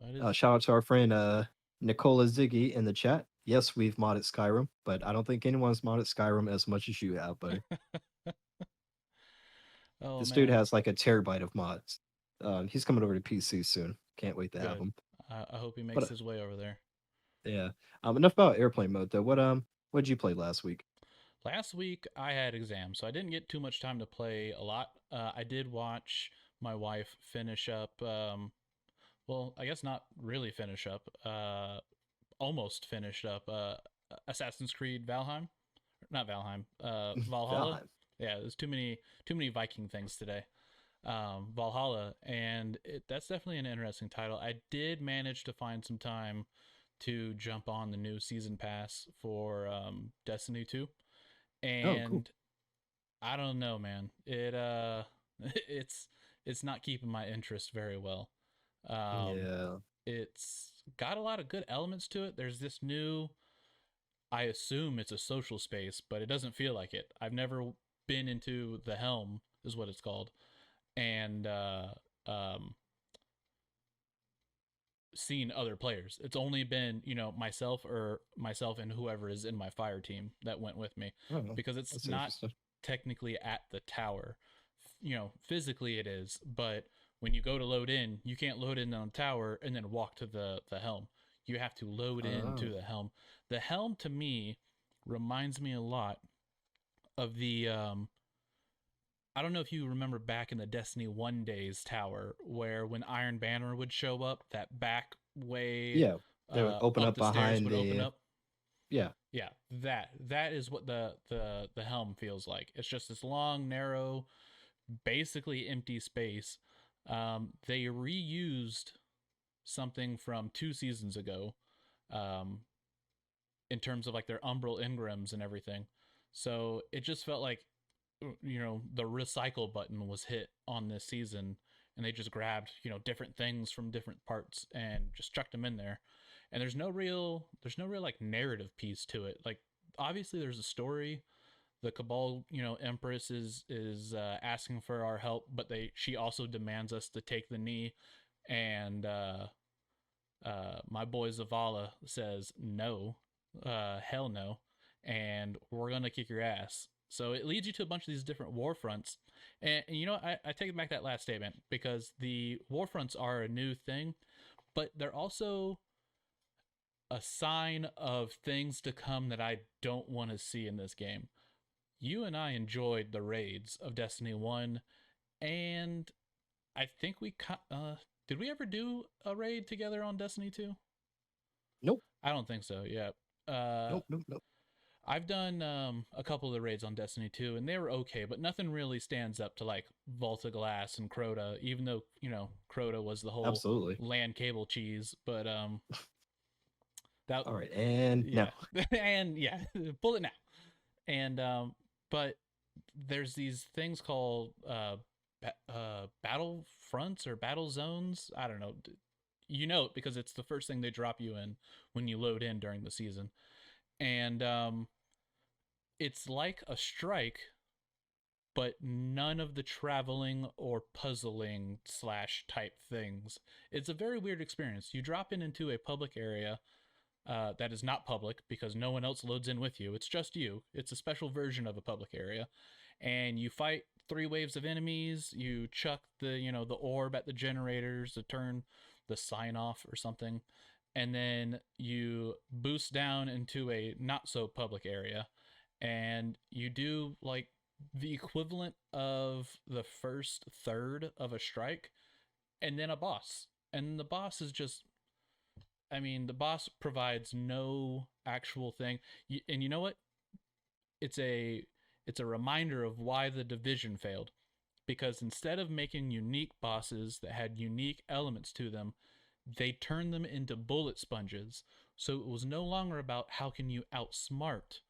That is. Shout out to our friend Nicola Ziggy in the chat. Yes, we've modded Skyrim, but I don't think anyone's modded Skyrim as much as you have, buddy. Oh This dude man, has like a terabyte of mods. He's coming over to PC soon. Can't wait to have good. him. I hope he makes But his way over there. yeah, enough about airplane mode though. What did you play last week? Last week I had exams, so I didn't get too much time to play a lot. I did watch my wife finish up. Well, I guess not really finish up. Almost finished up. Assassin's Creed Valheim, not Valheim. Valhalla. Valheim. Yeah, there's too many Viking things today. Valhalla, and that's definitely an interesting title. I did manage to find some time to jump on the new season pass for Destiny 2, Oh, cool. and I don't know, man. It's it's not keeping my interest very well. Um, Yeah. it's got a lot of good elements to it. There's this new, I assume it's a social space, but it doesn't feel like it. I've never been into the Helm, is what it's called, and um, seen other players. It's only been, myself and whoever is in my fire team that went with me, I don't know. because it's That's not interesting. technically at the tower. Physically it is, but when you go to load in, you can't load in on the tower and then walk to the helm. You have to load into Oh. the helm. The helm to me reminds me a lot of the I don't know if you remember back in the Destiny 1 days tower, where when Iron Banner would show up, that back way Yeah. They would open up up the stairs behind would open the up. yeah. Yeah, that is what the helm feels like. It's just this long, narrow, basically empty space. They reused something from 2 seasons ago, um, in terms of like their umbral engrams and everything. So it just felt like the recycle button was hit on this season, and they just grabbed different things from different parts and just chucked them in there. And there's no real like narrative piece to it. Like obviously there's a story. The Cabal, Empress is asking for our help, but she also demands us to take the knee, and my boy Zavala says no, hell no, and we're gonna kick your ass. So it leads you to a bunch of these different war fronts, and I take back that last statement because the war fronts are a new thing, but they're also a sign of things to come that I don't want to see in this game. You and I enjoyed the raids of Destiny 1, and I think did we ever do a raid together on Destiny 2? Nope. I don't think so. Yeah. Uh, Nope. Nope. Nope. I've done a couple of the raids on Destiny 2, and they were okay, but nothing really stands up to like Volta Glass and Crota, even though, Crota was the whole Absolutely. land cable cheese. But that, All right, and yeah. now. And yeah, pull it now. And, but there's these things called battle fronts or battle zones. I don't know. It because it's the first thing they drop you in when you load in during the season. And it's like a strike, but none of the traveling or puzzling slash type things. It's a very weird experience. You drop into a public area that is not public because no one else loads in with you. It's just you. It's a special version of a public area, and you fight 3 waves of enemies. You chuck the orb at the generators to turn the sign off or something, and then you boost down into a not so public area, and you do like the equivalent of the first third of a strike, and then a boss. And the boss is just, I mean, the boss provides no actual thing. And you know what? It's a it's a reminder of why the division failed, because instead of making unique bosses that had unique elements to them, they turned them into bullet sponges. So it was no longer about how can you outsmart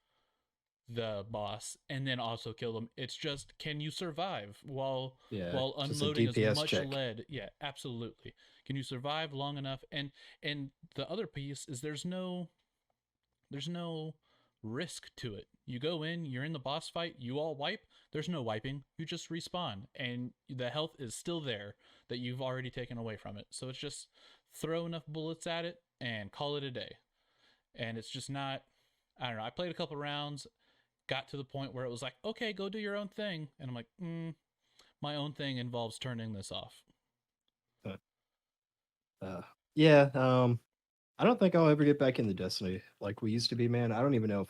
the boss and then also kill them. It's just, can you survive while Yeah, while just a unloading as DPS much check. lead? Yeah, absolutely. Can you survive long enough? And the other piece is there's no risk to it. You go in, you're in the boss fight, you all wipe. There's no wiping. You just respawn, and the health is still there that you've already taken away from it. So it's just throw enough bullets at it and call it a day. And it's just not. I don't know. I played a couple rounds, got to the point where it was like, okay, go do your own thing, and I'm like, my own thing involves turning this off. Uh, uh, yeah. I don't think I'll ever get back into Destiny like we used to be, man. I don't even know if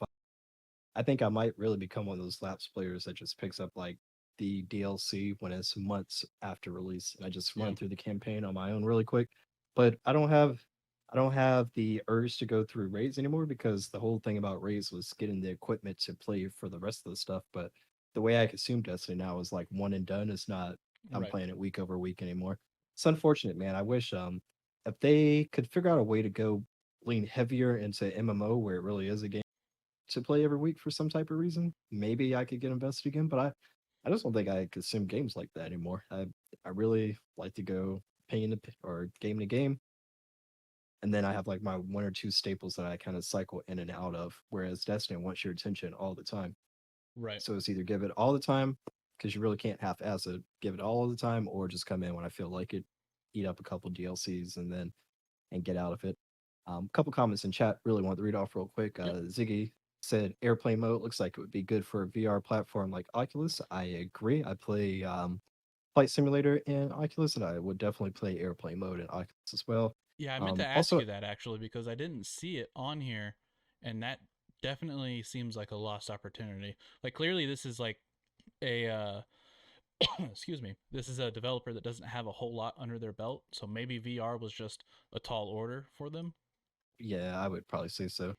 I think I might really become one of those lapse players that just picks up like the DLC when it's months after release. And I just Yeah, run through the campaign on my own really quick. But I don't have the urge to go through raids anymore because the whole thing about raids was getting the equipment to play for the rest of the stuff. But the way I consume Destiny now is like one and done. It's not I'm right. playing it week over week anymore. It's unfortunate, man. I wish if they could figure out a way to go lean heavier into MMO where it really is a game to play every week for some type of reason, maybe I could get invested again. But I just don't think I consume games like that anymore. I really like to go pain to or game to game, and then I have like my one or two staples that I kind of cycle in and out of. Whereas Destiny wants your attention all the time, Right. so it's either give it all the time because you really can't half-ass it, give it all the time, or just come in when I feel like it, eat up a couple DLCs, and get out of it. Couple comments in chat. Really want to read off real quick. Yep. Ziggy said airplane mode looks like it would be good for a VR platform like Oculus. I agree. I play flight simulator in Oculus, and I would definitely play airplane mode in Oculus as well. Yeah, I meant to ask Also, you that actually because I didn't see it on here, and that definitely seems like a lost opportunity. Like clearly, this is like a excuse me. This is a developer that doesn't have a whole lot under their belt, so maybe VR was just a tall order for them. yeah, I would probably say so.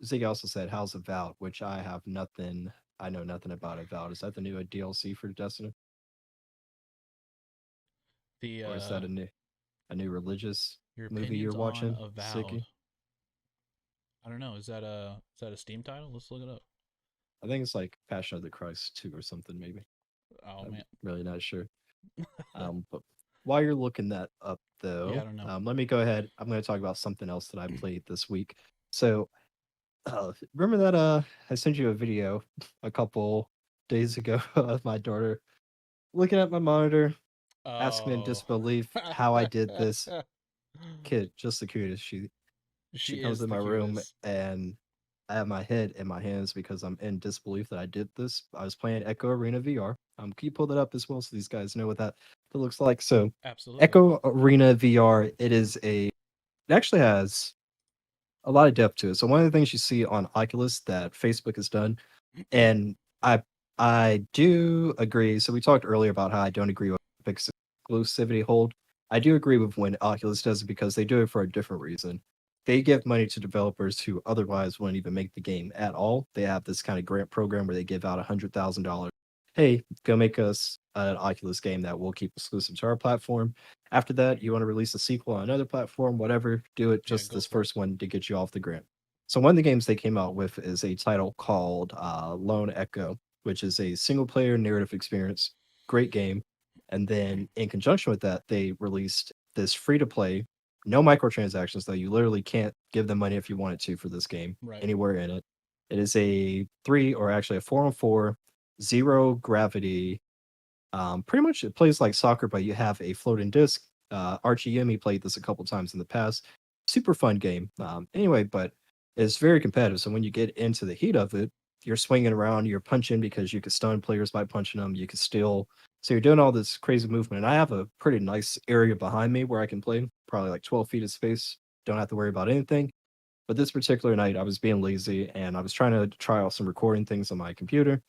Ziggy also said, "How's Avowed?" Which I have nothing. I know nothing about Avowed. Is that the new DLC for Destiny, The or is that a new religious your movie opinions you're on watching, Avowed. Ziggy? I don't know. Is that a Steam title? Let's look it up. I think it's like Passion of the Christ 2 or something, maybe. Oh I'm man. really not sure. But while you're looking that up, Yeah, I though, don't know. let me go ahead. I'm going to talk about something else that I played this week. So, remember that I sent you a video a couple days ago of my daughter looking at my monitor, asking in Oh. disbelief how I did this. Kid, just the cutest. She She comes is in the my room cutest. and I have my head in my hands because I'm in disbelief that I did this. I was playing Echo Arena VR. Can you pull that up as well so these guys know what that looks like? So, Absolutely. Echo Arena VR, it actually has a lot of depth to it. So one of the things you see on Oculus that Facebook has done, and I I do agree. So we talked earlier about how I don't agree with exclusivity hold. I do agree with when Oculus does it because they do it for a different reason. They give money to developers who otherwise wouldn't even make the game at all. They have this kind of grant program where they give out $100,000. Hey, go make us an Oculus game that will keep exclusive to our platform. After that, you want to release a sequel on another platform, whatever, do it. Yeah, Just go this for it. first one to get you off the grant. So one of the games they came out with is a title called Lone Echo, which is a single player narrative experience. Great game. And then in conjunction with that, they released this free to play, no microtransactions though. You literally can't give them money if you wanted to for this game Right. anywhere in it. It is a three or actually a 4-on-4 zero gravity. Pretty much it plays like soccer, but you have a floating disc. Archie played this a couple times in the past. Super fun game. Anyway, but it's very competitive. So when you get into the heat of it, you're swinging around, you're punching because you can stun players by punching them. You can steal. So you're doing all this crazy movement. And I have a pretty nice area behind me where I can play, probably like 12 feet of space. Don't have to worry about anything. But this particular night, I was being lazy and I was trying to try out some recording things on my computer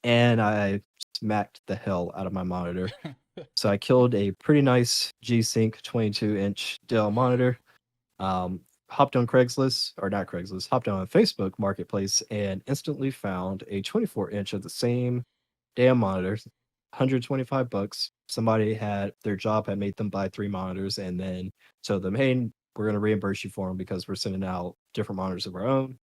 and I smacked the hell out of my monitor. So I killed a pretty nice G-Sync 22-inch Dell monitor. Hopped on Craigslist, or not Craigslist, hopped on Facebook Marketplace and instantly found a 24-inch of the same damn monitors, 125 bucks. Somebody had their job had made them buy 3 monitors and then told them, hey, we're going to reimburse you for them because we're sending out different monitors of our own.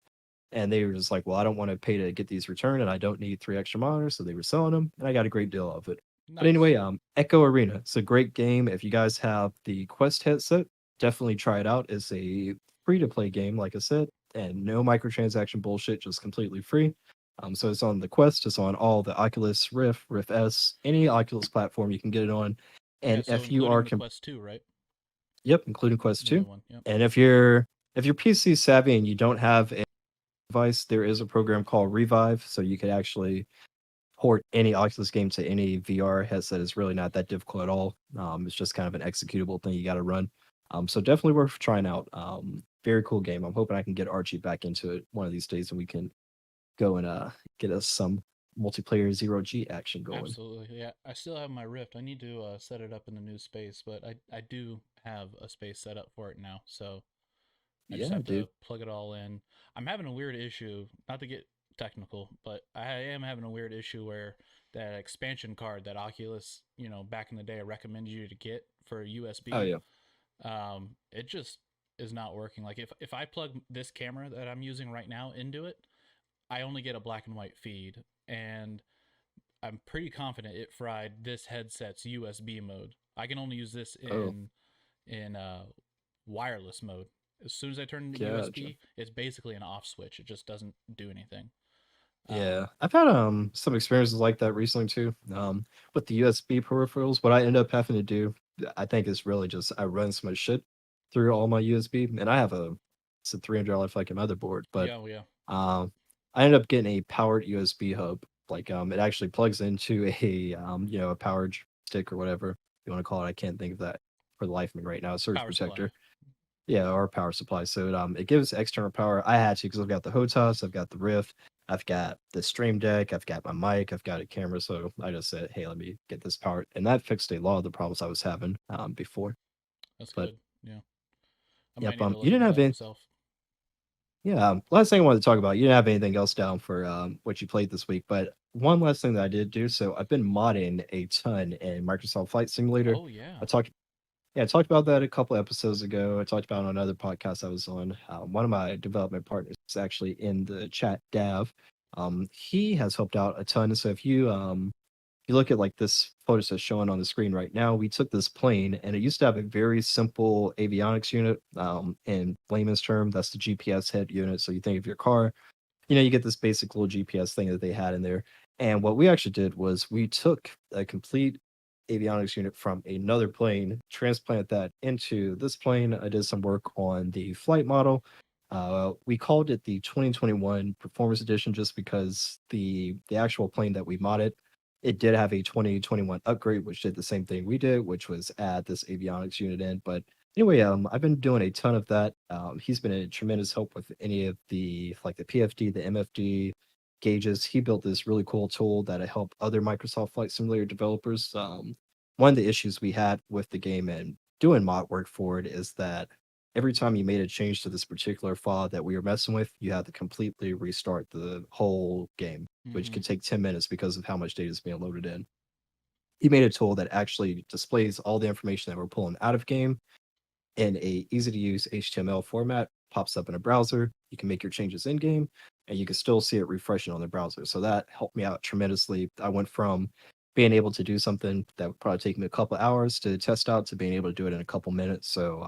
And they were just like, well, I don't want to pay to get these returned and I don't need 3 extra monitors. So they were selling them and I got a great deal of it. But Nice. anyway, Echo Arena. It's a great game. If you guys have the Quest headset, definitely try it out. It's a free to play game, like I said, and no microtransaction bullshit, just completely free. So it's on the Quest, it's on all the Oculus Rift, Rift S, any Oculus platform you can get it on. Yeah, And so if you are, including the Quest 2, right? yep, including Quest The new 2. one. Yep. And if you're PC savvy and you don't have device, there is a program called Revive, so you could actually port any Oculus game to any VR headset. It's really not that difficult at all. It's just kind of an executable thing you got to run. So definitely worth trying out. Very cool game. I'm hoping I can get Archie back into it one of these days, and we can go and get us some multiplayer zero G action going. Absolutely. Yeah, I still have my Rift. I need to set it up in the new space, but I do have a space set up for it now. So I just Yeah, have dude. to plug it all in. I'm having a weird issue, not to get technical, but I am having a weird issue where that expansion card that Oculus, back in the day, recommended you to get for Oh USB, yeah. it just is not working. Like if I plug this camera that I'm using right now into it, I only get a black and white feed, and I'm pretty confident it fried this headset's USB mode. I can only use this Oh, in wireless mode. As soon as I turn into gotcha. USB, it's basically an off switch. It just doesn't do anything. Yeah, Um, I've had some experiences like that recently too. With the USB peripherals, what I end up having to do, I think is really just I run so much shit through all my USB, and I have it's a $300 fucking motherboard, but yeah, well, yeah, um, I ended up getting a powered USB hub. Like it actually plugs into a a powered stick or whatever you want to call it. I can't think of that for the life of me right now. Surge power supply. protector. Yeah, or power supply. So it gives external power. I had to because I've got the HOTAS, I've got the Rift, I've got the Stream Deck, I've got my mic, I've got a camera. So I just said, hey, let me get this power, and that fixed a lot of the problems I was having before. That's But good. Yeah, I might yep, need to you look didn't into have that any. myself. Yeah, last thing I wanted to talk about, you didn't have anything else down for what you played this week, but one last thing that I did do. So I've been modding a ton in Microsoft Flight Simulator. Oh yeah. I talked Yeah, I talked about that a couple episodes ago. I talked about it on another podcast I was on. One of my development partners is actually in the chat, Dav. He has helped out a ton. So if you look at like this photo that's showing on the screen right now, we took this plane and it used to have a very simple avionics unit. In layman's term, that's the GPS head unit. So you think of your car, you get this basic little GPS thing that they had in there. And what we actually did was we took a complete avionics unit from another plane, transplant that into this plane. I did some work on the flight model. We called it the 2021 Performance Edition just because the actual plane that we modded, it did have a 2021 upgrade, which did the same thing we did, which was add this avionics unit in. But anyway, I've been doing a ton of that. He's been a tremendous help with any of the like the PFD, the MFD gauges. He built this really cool tool that help other Microsoft Flight Simulator developers. One of the issues we had with the game and doing mod work for it is that every time you made a change to this particular file that we were messing with, you had to completely restart the whole game, which Mm-hmm. could take 10 minutes because of how much data is being loaded in. He made a tool that actually displays all the information that we're pulling out of game in a easy to use HTML format, pops up in a browser. You can make your changes in game and you can still see it refreshing on the browser. So that helped me out tremendously. I went from being able to do something that would probably take me a couple hours to test out to being able to do it in a couple minutes. So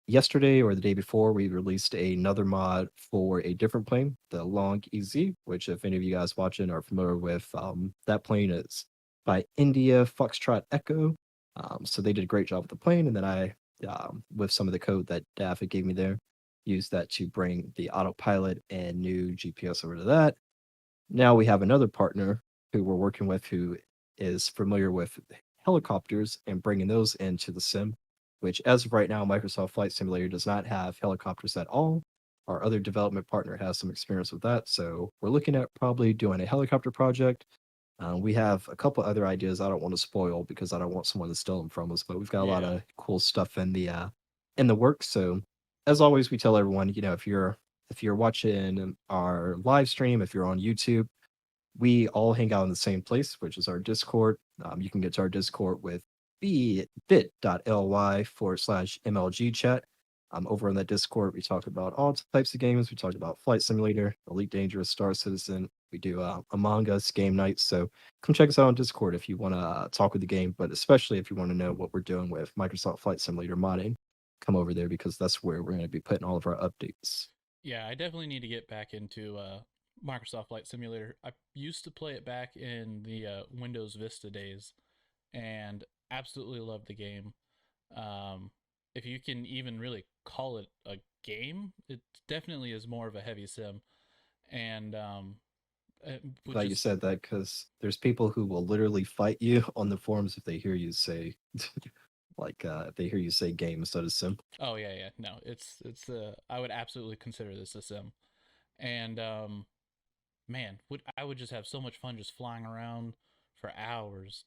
yesterday or the day before, we released another mod for a different plane, the Long EZ, which if any of you guys watching are familiar with, that plane is by India Foxtrot Echo. So they did a great job with the plane, and then I, with some of the code that Daffy gave me there, used that to bring the autopilot and new GPS over to that. Now we have another partner who we're working with who is familiar with helicopters and bringing those into the sim, which as of right now, Microsoft Flight Simulator does not have helicopters at all. Our other development partner has some experience with that. So we're looking at probably doing a helicopter project. We have a couple other ideas I don't want to spoil because I don't want someone to steal them from us, but we've got a lot Yeah. of cool stuff in the works. So as always, we tell everyone, if you're watching our live stream, if you're on YouTube, we all hang out in the same place, which is our Discord. You can get to our Discord with bit.ly/MLG chat. Over on that Discord, we talk about all types of games. We talk about Flight Simulator, Elite Dangerous, Star Citizen. We do Among Us game nights. So come check us out on Discord if you want to talk with the game, but especially if you want to know what we're doing with Microsoft Flight Simulator modding. Come over there because that's where we're going to be putting all of our updates. Yeah, I definitely need to get back into Microsoft Flight Simulator. I used to play it back in the Windows Vista days and absolutely loved the game. Um, if you can even really call it a game, it definitely is more of a heavy sim. And which Glad you is, said that because there's people who will literally fight you on the forums if they hear you say like if they hear you say game instead of sim. oh yeah, yeah, no, it's I would absolutely consider this a sim. And man, would I would just have so much fun just flying around for hours,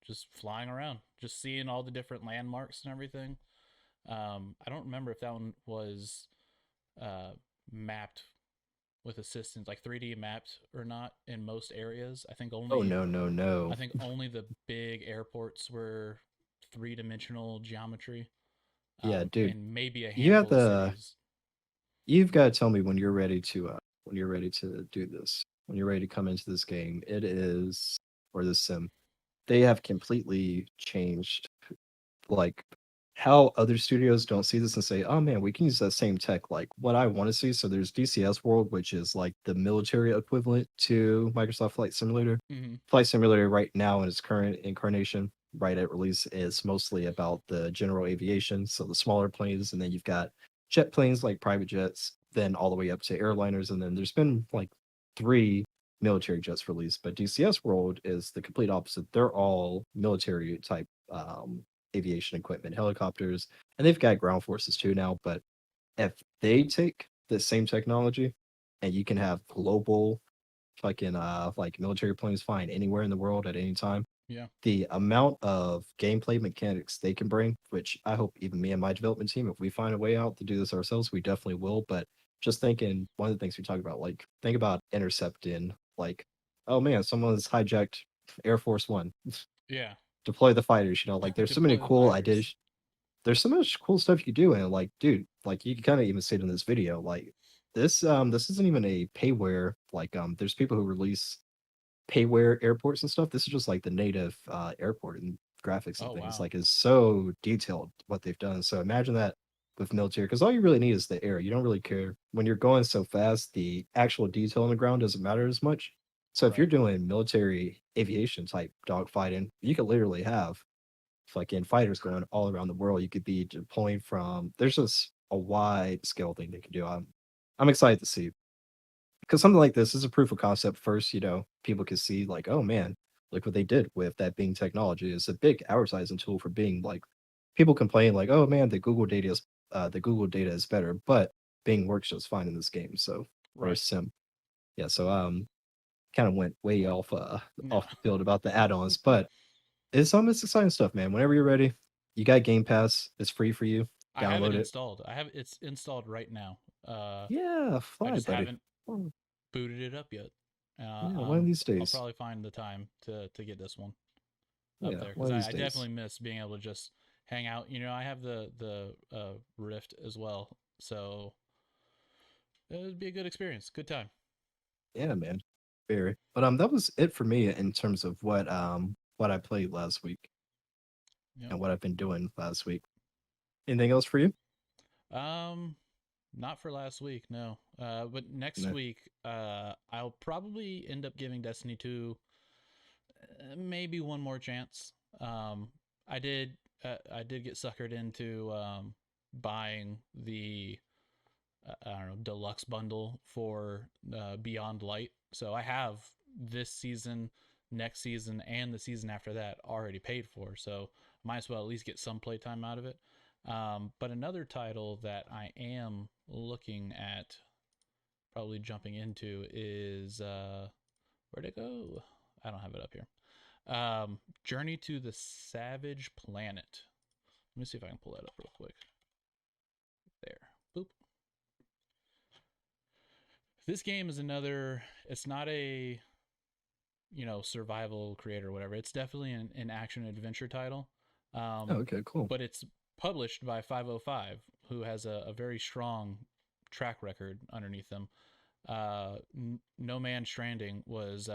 just flying around, just seeing all the different landmarks and everything. I don't remember if that one was uh, mapped with assistance, like 3D mapped or not in most areas. Oh no, no, I no. think only the big airports were three-dimensional geometry, Yeah, dude. and maybe a You have handful of the cities. you've got to tell me when you're ready to do this. When you're ready to come into this game. It is or this sim. They have completely changed like how other studios don't see this and say, "Oh man, we can use that same tech." Like what I want to see. So there's DCS World, which is like the military equivalent to Microsoft Flight Simulator. Mm-hmm. Flight Simulator right now in its current incarnation, right at release, is mostly about the general aviation, so the smaller planes, and then you've got jet planes like private jets, then all the way up to airliners, and then there's been like three military jets released. But DCS World is the complete opposite. They're all military type aviation equipment, helicopters, and they've got ground forces too now. But if they take the same technology and you can have global fucking like military planes flying anywhere in the world at any time, Yeah. the amount of gameplay mechanics they can bring, which I hope even me and my development team, if we find a way out to do this ourselves, we definitely will. But just thinking, one of the things we talk about, like think about intercepting, like, oh man, someone's hijacked Air Force One, Yeah. deploy the fighters. Like there's so many Deploy the cool fighters. ideas. There's so much cool stuff you can do, and like, dude, like you can kind of even see it in this video, like this isn't even a payware. Like there's people who release payware airports and stuff. This is just like the native airport and graphics and Oh things. wow. Like it's so detailed what they've done. So imagine that with military, because all you really need is the air. You don't really care when you're going so fast. The actual detail on the ground doesn't matter as much. So if you're Right. doing military aviation type dogfighting, you could literally have fucking fighters going all around the world. You could be deploying from. There's just a wide scale thing they can do. I'm excited to see because something like this is a proof of concept first. People can see like, oh man, look what they did with that Bing technology. It's a big advertising tool for Bing. Like people complain like, oh man, the Google data is better, but Bing works just fine in this game. So or Right. sim. Yeah. So kind of went way No. off the field about the add-ons, but it's exciting stuff, man. Whenever you're ready, you got Game Pass. It's free for you. I have it Download it. installed. It's installed right now. Yeah, I fly, just buddy. haven't Oh, booted it up yet. yeah, one of these I'll days. probably find the time to get this one up Yeah, there one because of these I days. definitely miss being able to just hang out. I have the Rift as well, so it would be a good experience, good time. Yeah, man. Very. But that was it for me in terms of what I played last week Yep. and what I've been doing last week. Anything else for you? Um, Not for last week, no. But next No. week, I'll probably end up giving Destiny 2 maybe one more chance. Um, I did get suckered into buying the I don't know deluxe bundle for Beyond Light, so I have this season, next season, and the season after that already paid for. So might as well at least get some playtime out of it. But another title that I am looking at probably jumping into is where'd it go? I don't have it up here. Journey to the Savage Planet. Let me see if I can pull that up real quick. There. Boop. This game is another. It's not a survival creator or whatever. It's definitely an action adventure title, Oh, um, okay, cool. but it's published by 505, who has a very strong track record underneath them. No Man Stranding was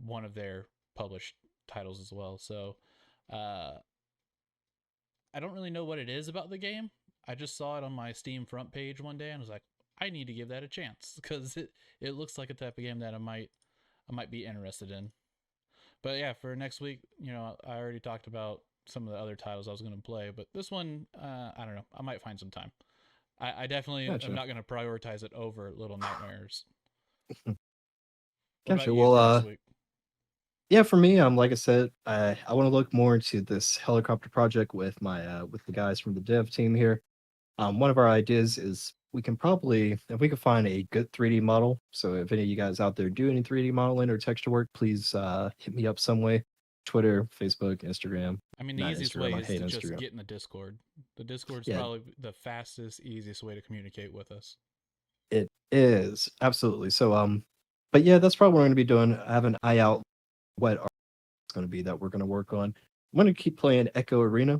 one of their published titles as well. So uh, I don't really know what it is about the game. I just saw it on my Steam front page one day and was like, I need to give that a chance because it looks like a type of game that I might be interested in. But yeah, for next week, I already talked about some of the other titles I was going to play, but this one, I don't know. I might find some time. I definitely am Gotcha. not going to prioritize it over Little Nightmares. What about Gotcha. you Well, for next week? yeah, for me, like I said, I want to look more into this helicopter project with the guys from the dev team here. One of our ideas is we can probably, if we can find a good 3D model. So if any of you guys out there do any 3D modeling or texture work, please hit me up some way. Twitter, Facebook, Instagram. I mean, the Not easiest Instagram. way I is hate to just Instagram. get in the Discord. The Discord's Yeah, probably the fastest, easiest way to communicate with us. it is absolutely. So but yeah, that's probably what I'm gonna be doing. I have an eye out what it's going to be that we're going to work on. I'm going to keep playing Echo Arena.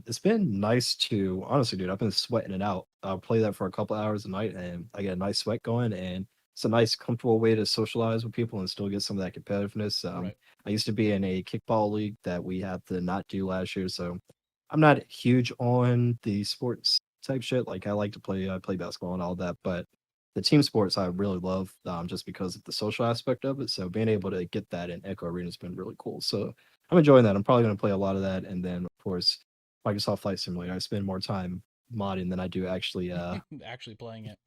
It's been nice to honestly, dude. I've been sweating it out. I'll play that for a couple hours a night, and I get a nice sweat going. And it's a nice, comfortable way to socialize with people and still get some of that competitiveness. Right. I used to be in a kickball league that we had to not do last year, so I'm not huge on the sports type shit. Like I play basketball and all that, but the team sports I really love just because of the social aspect of it. So being able to get that in Echo Arena has been really cool. So I'm enjoying that. I'm probably going to play a lot of that, and then of course Microsoft Flight Simulator. I spend more time modding than I do actually Actually playing it.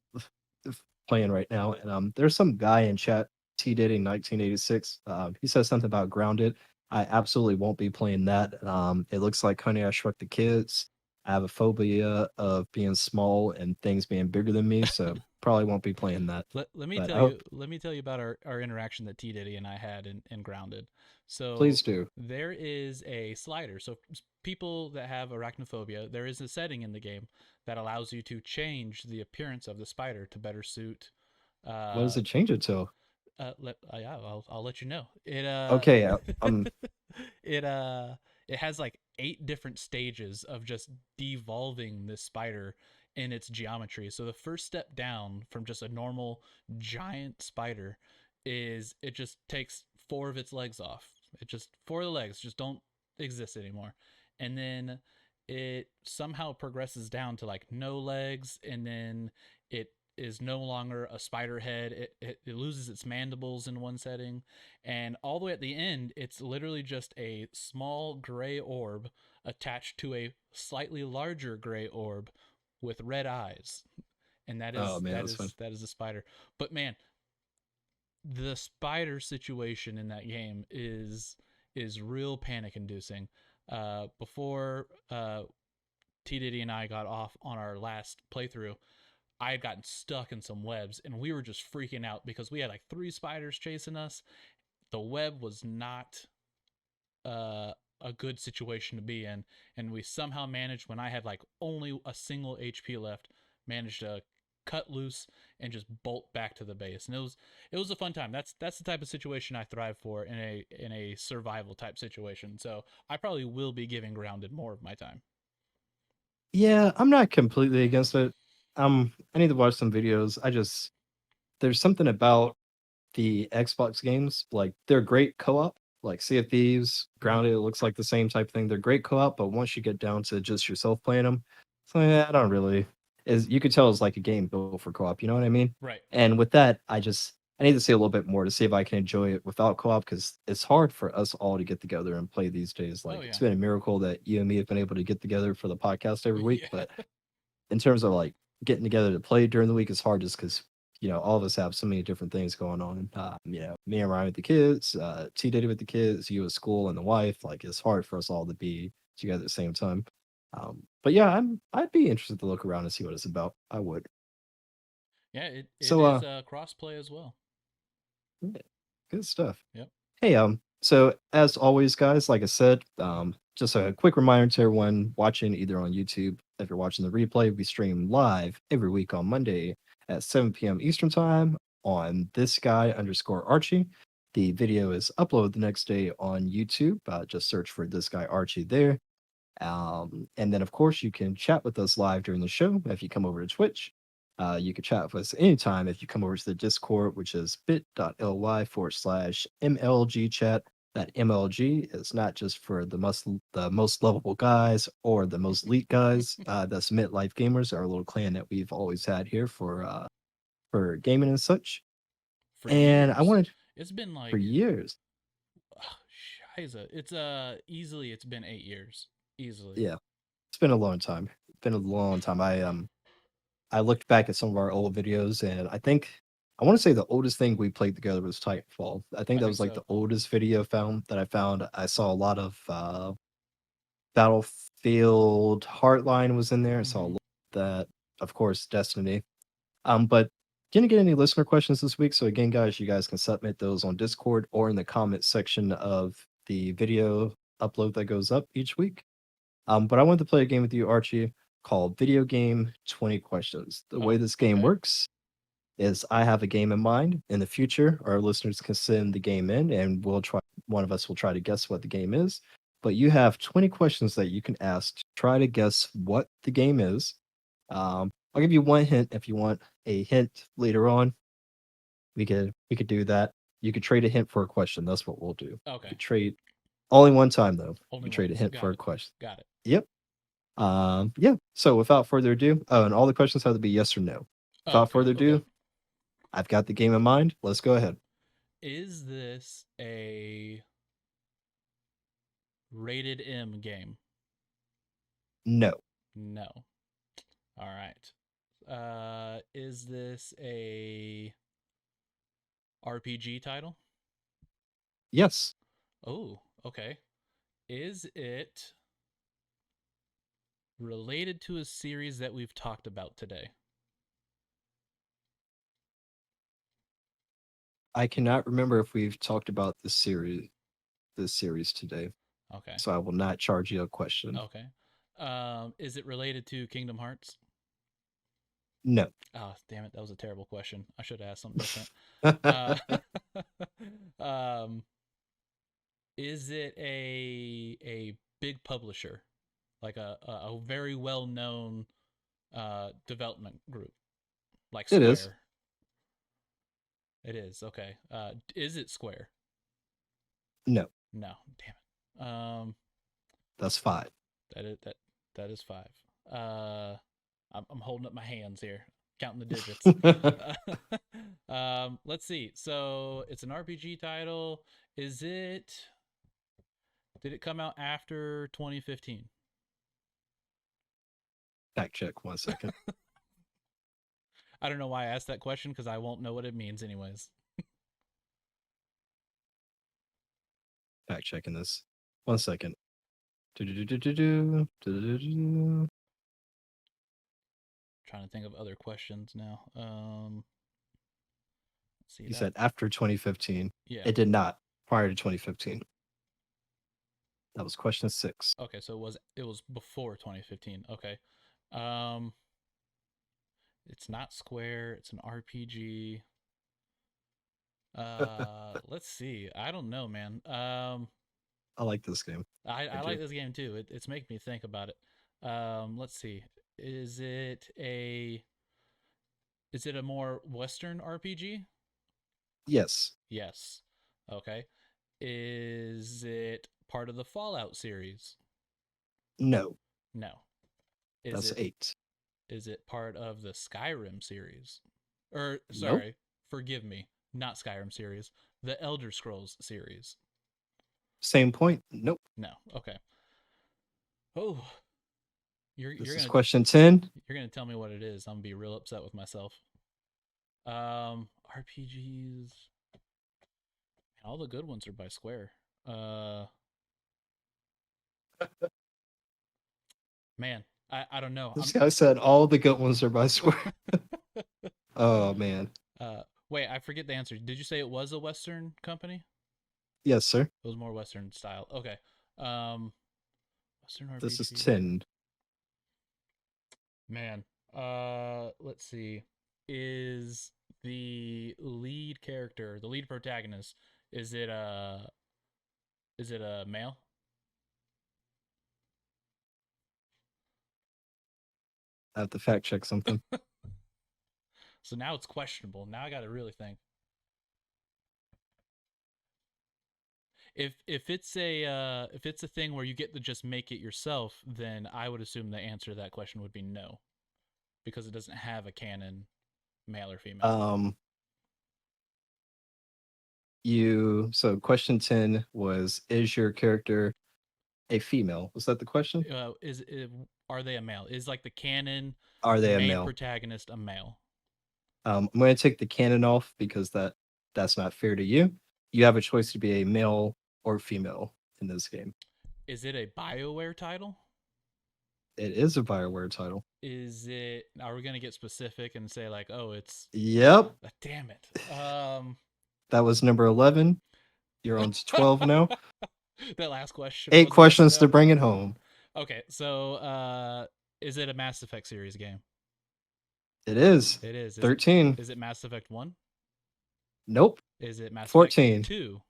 playing right now. And there's some guy in chat, T Diddy 1986. He says something about Grounded. I absolutely won't be playing that. It looks like Honey I Shrunk the Kids. I have a phobia of being small and things being bigger than me, so probably won't be playing that. But I hope Let me tell you about our interaction that T Diddy and I had in Grounded. So please do. there is a slider. So people that have arachnophobia, there is a setting in the game that allows you to change the appearance of the spider to better suit What uh does it change it to? yeah, I'll let you know. Okay, It it has like 8 different stages of just devolving this spider in its geometry. So the first step down from just a normal giant spider is it just takes four of its legs off. It just four of the legs just don't exist anymore. And then it somehow progresses down to like no legs, and then it is no longer a spider head. It loses its mandibles in one setting, and all the way at the end, it's literally just a small gray orb attached to a slightly larger gray orb with red eyes, and that Oh is man, that that's fun. is that is a spider. But man, the spider situation in that game is real panic inducing. Before T Diddy and I got off on our last playthrough, I had gotten stuck in some webs and we were just freaking out because we had like three spiders chasing us. The web was not a good situation to be in, and we somehow managed, when I had like only a single HP left, managed to cut loose and just bolt back to the base. And it was a fun time. That's the type of situation I thrive for in a survival type situation. So I probably will be giving Grounded more of my time. Yeah, I'm not completely against it. I need to watch some videos. There's something about the Xbox games, like they're great co-op, like Sea of Thieves, Mm-hmm. Grounded. It looks like the same type thing. They're great co-op, but once you get down to just yourself playing them, so yeah, I don't really. Is you could tell it's like a game built for co-op. You know what I mean? Right. And with that, I need to see a little bit more to see if I can enjoy it without co-op because it's hard for us all to get together and play these days. Oh Like it's yeah. been a miracle that you and me have been able to get together for the podcast every week, Yeah. but in terms of like getting together to play during the week is hard just because all of us have so many different things going on. Me and Ryan with the kids, T Diddy with the kids, you at school and the wife. Like it's hard for us all to be together at the same time. But yeah, I'd be interested to look around and see what it's about. I would. Yeah, it So is cross play as well. yeah, good stuff. Yep. Hey, so as always, guys, like I said, just a quick reminder to everyone watching either on YouTube, if you're watching the replay, we stream live every week on Monday at 7 p.m. Eastern time on this guy underscore Archie. The video is uploaded the next day on YouTube. Just search for this guy Archie there. And then, of course, you can chat with us live during the show if you come over to Twitch. You can chat with us anytime if you come over to the Discord, which is bit.ly/MLG chat. That MLG is not just for the most lovable guys or the most elite guys. That's MidLyfe Gamers, our little clan that we've always had here for gaming and such. For And I years. wanted It's been for like years, Shiza. It's easily it's been 8 years. Easily. yeah, it's been a long time. It's been a long time. I looked back at some of our old videos, and I want to say the oldest thing we played together was Titanfall. I think I that think was like so. the oldest video found that I found. I saw a lot of Battlefield Hardline was in there. I saw a Mm-hmm. lot of that, of course, Destiny. But didn't get any listener questions this week. So again, guys, you guys can submit those on Discord or in the comment section of the video upload that goes up each week. But I wanted to play a game with you, Archie, called Video Game 20 Questions. The way Oh, this game okay. works is I have a game in mind. In the future, our listeners can send the game in and one of us will try to guess what the game is. But you have 20 questions that you can ask to try to guess what the game is. I'll give you one hint if you want a hint later on. We could do that. You could trade a hint for a question. That's what we'll do. You Okay. could trade only one time though. You Only can trade a once. hint for Got a it. question. Got it. Yep. Yeah. So without further ado, and all the questions have to be yes or no. Oh, Without okay. further Okay. ado, I've got the game in mind. Let's go ahead. Is this a rated M game? No. No. All right. Is this a RPG title? Yes. Oh, okay. Is it related to a series that we've talked about today? I cannot remember if we've talked about this series today, Okay. so I will not charge you a question. Okay. Is it related to Kingdom Hearts? No. Oh, damn it. That was a terrible question. I should have asked something different. Uh, um, is it a big publisher? Like a very well known development group, like It is. Square. It is okay. Is it Square? No, No, damn it. that's 5. That is 5. I'm holding up my hands here, counting the digits. Let's see. So it's an RPG title. Is it? Did it come out after 2015? Fact check 1 second. I don't know why I asked that question because I won't know what it means anyways. Fact checking this. 1 second. Do-do-do-do-do, do-do-do-do. Trying to think of other questions now. Let's see You that. said after 2015. Yeah. It did not. Prior to 2015. That was question 6. Okay, so it was before 2015. Okay. Um it's not Square, it's an RPG. Let's see. I don't know, man. I like this game. I like this game too. It's making me think about it. Let's see. Is it a more Western RPG? Yes. Yes. Okay. Is it part of the Fallout series? No. No. That's 8. Is it part of the Skyrim series? Or Nope. sorry, forgive me, not Skyrim series, the Elder Scrolls series. Same point. Nope. No. Okay. Oh, This is question 10. You're gonna tell me what it is. I'm gonna be real upset with myself. RPGs. All the good ones are by Square. Man, I don't know. This guy said all the good ones are by Square. Oh man. Wait, I forget the answer. Did you say it was a Western company? Yes, sir. It was more Western style. Okay. Western RPG. This is 10. Man. Let's see. Is the lead character, the lead protagonist, is it a male? I have to fact check something. So now it's questionable. Now I got to really think. If it's a thing where you get to just make it yourself, then I would assume the answer to that question would be no, because it doesn't have a canon male or female. So question 10 was, is your character a female? Was that the question? Are they a male? Is like the canon Are they a main male? protagonist a male? I'm going to take the canon off because that's not fair to you. You have a choice to be a male or female in this game. Is it a BioWare title? It is a BioWare title. Is it? Are we gonna get specific and say like, oh, it's? Yep. Damn it. That was number 11. You're on to 12 now. That last question. 8 questions to bring it home. Okay, so is it a Mass Effect series game? It is. It is. 13. Is it Mass Effect 1? Nope. Is it Mass 14. Effect 2?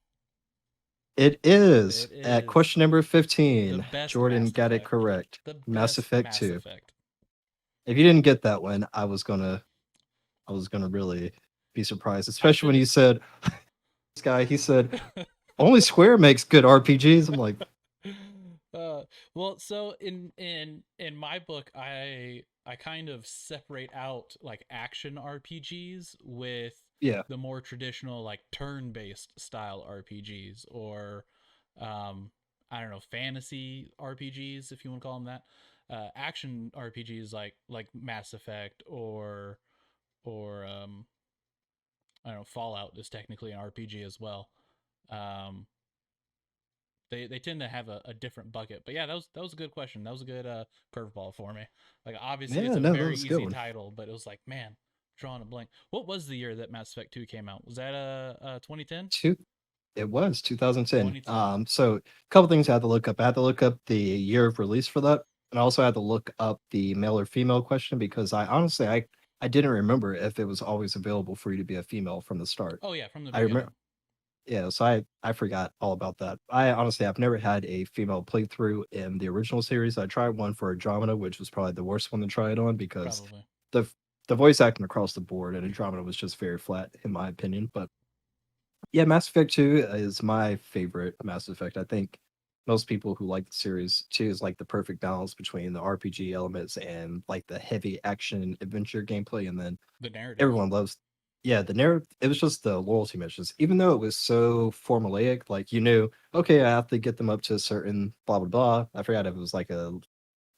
It is. At question number 15. Jordan Mass got Effect. it correct. The Mass Effect 2. Effect. If you didn't get that one, I was gonna really be surprised, especially when you said this guy. He said only Square makes good RPGs. I'm like, well, so in my book, I kind of separate out like action RPGs with the more traditional like turn-based style RPGs, or I don't know, fantasy RPGs, if you want to call them that. Action RPGs like Mass Effect or I don't know, Fallout is technically an RPG as well. They tend to have a different bucket, but yeah, that was a good question. That was a good curveball for me. Like obviously it's a very easy title, but it was like, man, drawing a blank. What was the year that Mass Effect 2 came out? Was that 2010? It was 2010. So a couple things I had to look up. I had to look up the year of release for that, and I also had to look up the male or female question because I honestly I didn't remember if it was always available for you to be a female from the start. Oh yeah, from the beginning. Yeah, so I forgot all about that. I honestly I've never had a female playthrough in the original series. I tried one for Andromeda, which was probably the worst one to try it on because Probably. the the voice acting across the board in Andromeda was just very flat in my opinion. But yeah, Mass Effect 2 is my favorite Mass Effect. I think most people who like the series 2 is like the perfect balance between the RPG elements and like the heavy action adventure gameplay, and then The narrative. everyone loves. Yeah, the narrative. It was just the loyalty missions, even though it was so formulaic. Like you knew, okay, I have to get them up to a certain blah blah blah. I forgot if it was like a,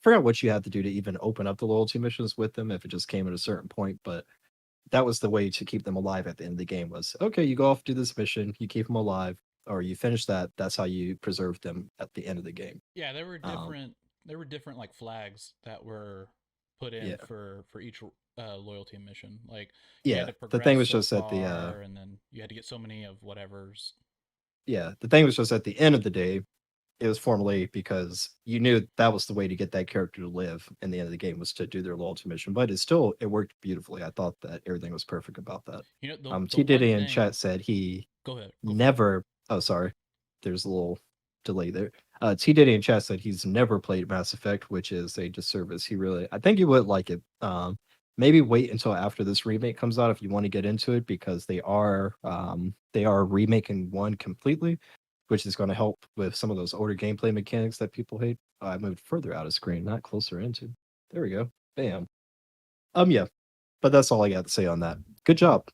forgot what you had to do to even open up the loyalty missions with them. If it just came at a certain point, but that was the way to keep them alive at the end of the game. Was okay, you go off do this mission, you keep them alive, or you finish that. That's how you preserve them at the end of the game. Yeah, there were Um, different. There were different like flags that were put in yeah, for each loyalty mission. Like you had yeah. to The thing progress was so just at the far, and then you had to get so many of whatever's. yeah, the thing was just at the end of the day, it was formally because you knew that was the way to get that character to live in the end of the game was to do their loyalty mission. But it still it worked beautifully. I thought that everything was perfect about that. You know, the T one Diddy in chat thing. said he Go ahead. Go for it. never. Oh, sorry. There's a little delay there. T Diddy in chat said he's never played Mass Effect, which is a disservice. He really, I think he would like it. Maybe wait until after this remake comes out if you want to get into it because they are remaking one completely, which is going to help with some of those older gameplay mechanics that people hate. I moved further out of screen, not closer into. There we go. Bam. Yeah, but that's all I got to say on that. Good job.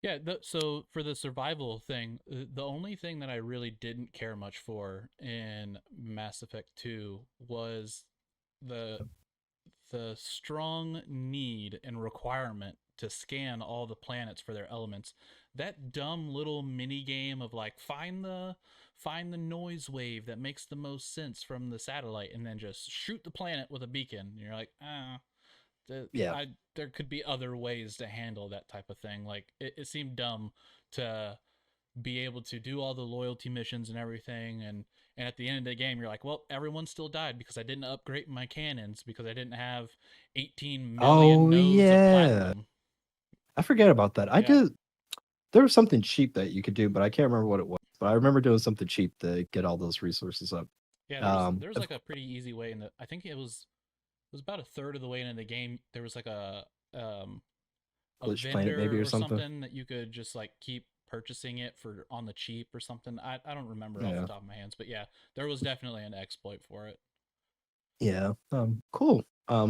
Yeah. So for the survival thing, the only thing that I really didn't care much for in Mass Effect 2 was the the strong need and requirement to scan all the planets for their elements. That dumb little mini game of like find the noise wave that makes the most sense from the satellite and then just shoot the planet with a beacon. And you're like, Yeah. I there could be other ways to handle that type of thing. Like it seemed dumb to be able to do all the loyalty missions and everything, and at the end of the game you're like, well, everyone still died because I didn't upgrade my cannons because I didn't have 18 million Oh nodes of yeah. platinum. I forget about that. I Yeah. did. There was something cheap that you could do, but I can't remember what it was. But I remember doing something cheap to get all those resources up. Yeah, there was Of like a pretty easy way in the I think it was about a third of the way into the game. There was like um a glitch planet maybe vendor or or something. something that you could just like keep purchasing it for on the cheap or something. I don't remember off the Yeah, top of my hands, but yeah, there was definitely an exploit for it. yeah. Cool.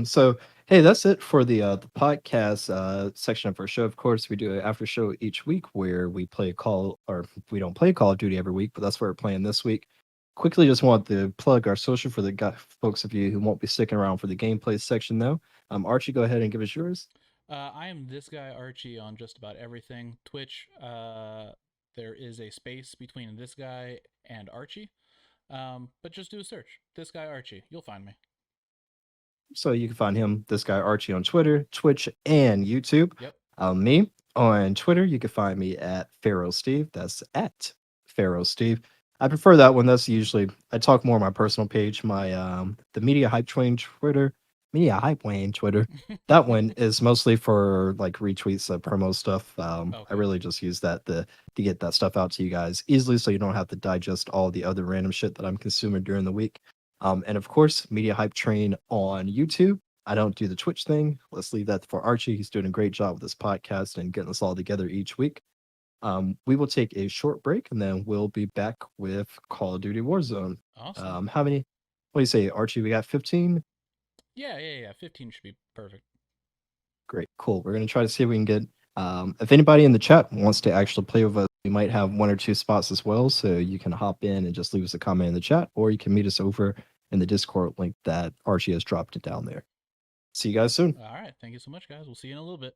So hey, that's it for the podcast section of our show. Of course, we do an after show each week where we play call or we don't play Call of Duty every week, but that's what we're playing this week. Quickly, just want to plug our social for the folks of you who won't be sticking around for the gameplay section though. Archie, go ahead and give us yours. I am this guy Archie on just about everything. Twitch, there is a space between this guy and Archie, but just do a search. This guy Archie, you'll find me. So you can find him, this guy Archie, on Twitter, Twitch, and YouTube. Yep. Me on Twitter, you can find me at Pharaoh Steve. That's at Pharaoh Steve. I prefer that one. That's usually I talk more on my personal page. My the Media Hype Train Twitter, Media Hype Wayne Twitter. That one is mostly for like retweets of promo stuff. I Okay. really just use that to get that stuff out to you guys easily, so you don't have to digest all the other random shit that I'm consuming during the week. And of course, Media Hype Train on YouTube. I don't do the Twitch thing. Let's leave that for Archie. He's doing a great job with this podcast and getting us all together each week. We will take a short break and then we'll be back with Call of Duty Warzone. Awesome. How many? What do you say, Archie? We got 15? Yeah. 15 should be perfect. Great, cool. We're going to try to see if we can get, if anybody in the chat wants to actually play with us, we might have one or two spots as well. So you can hop in and just leave us a comment in the chat, or you can meet us over in the Discord link that Archie has dropped it down there. See you guys soon. All right. Thank you so much, guys. We'll see you in a little bit.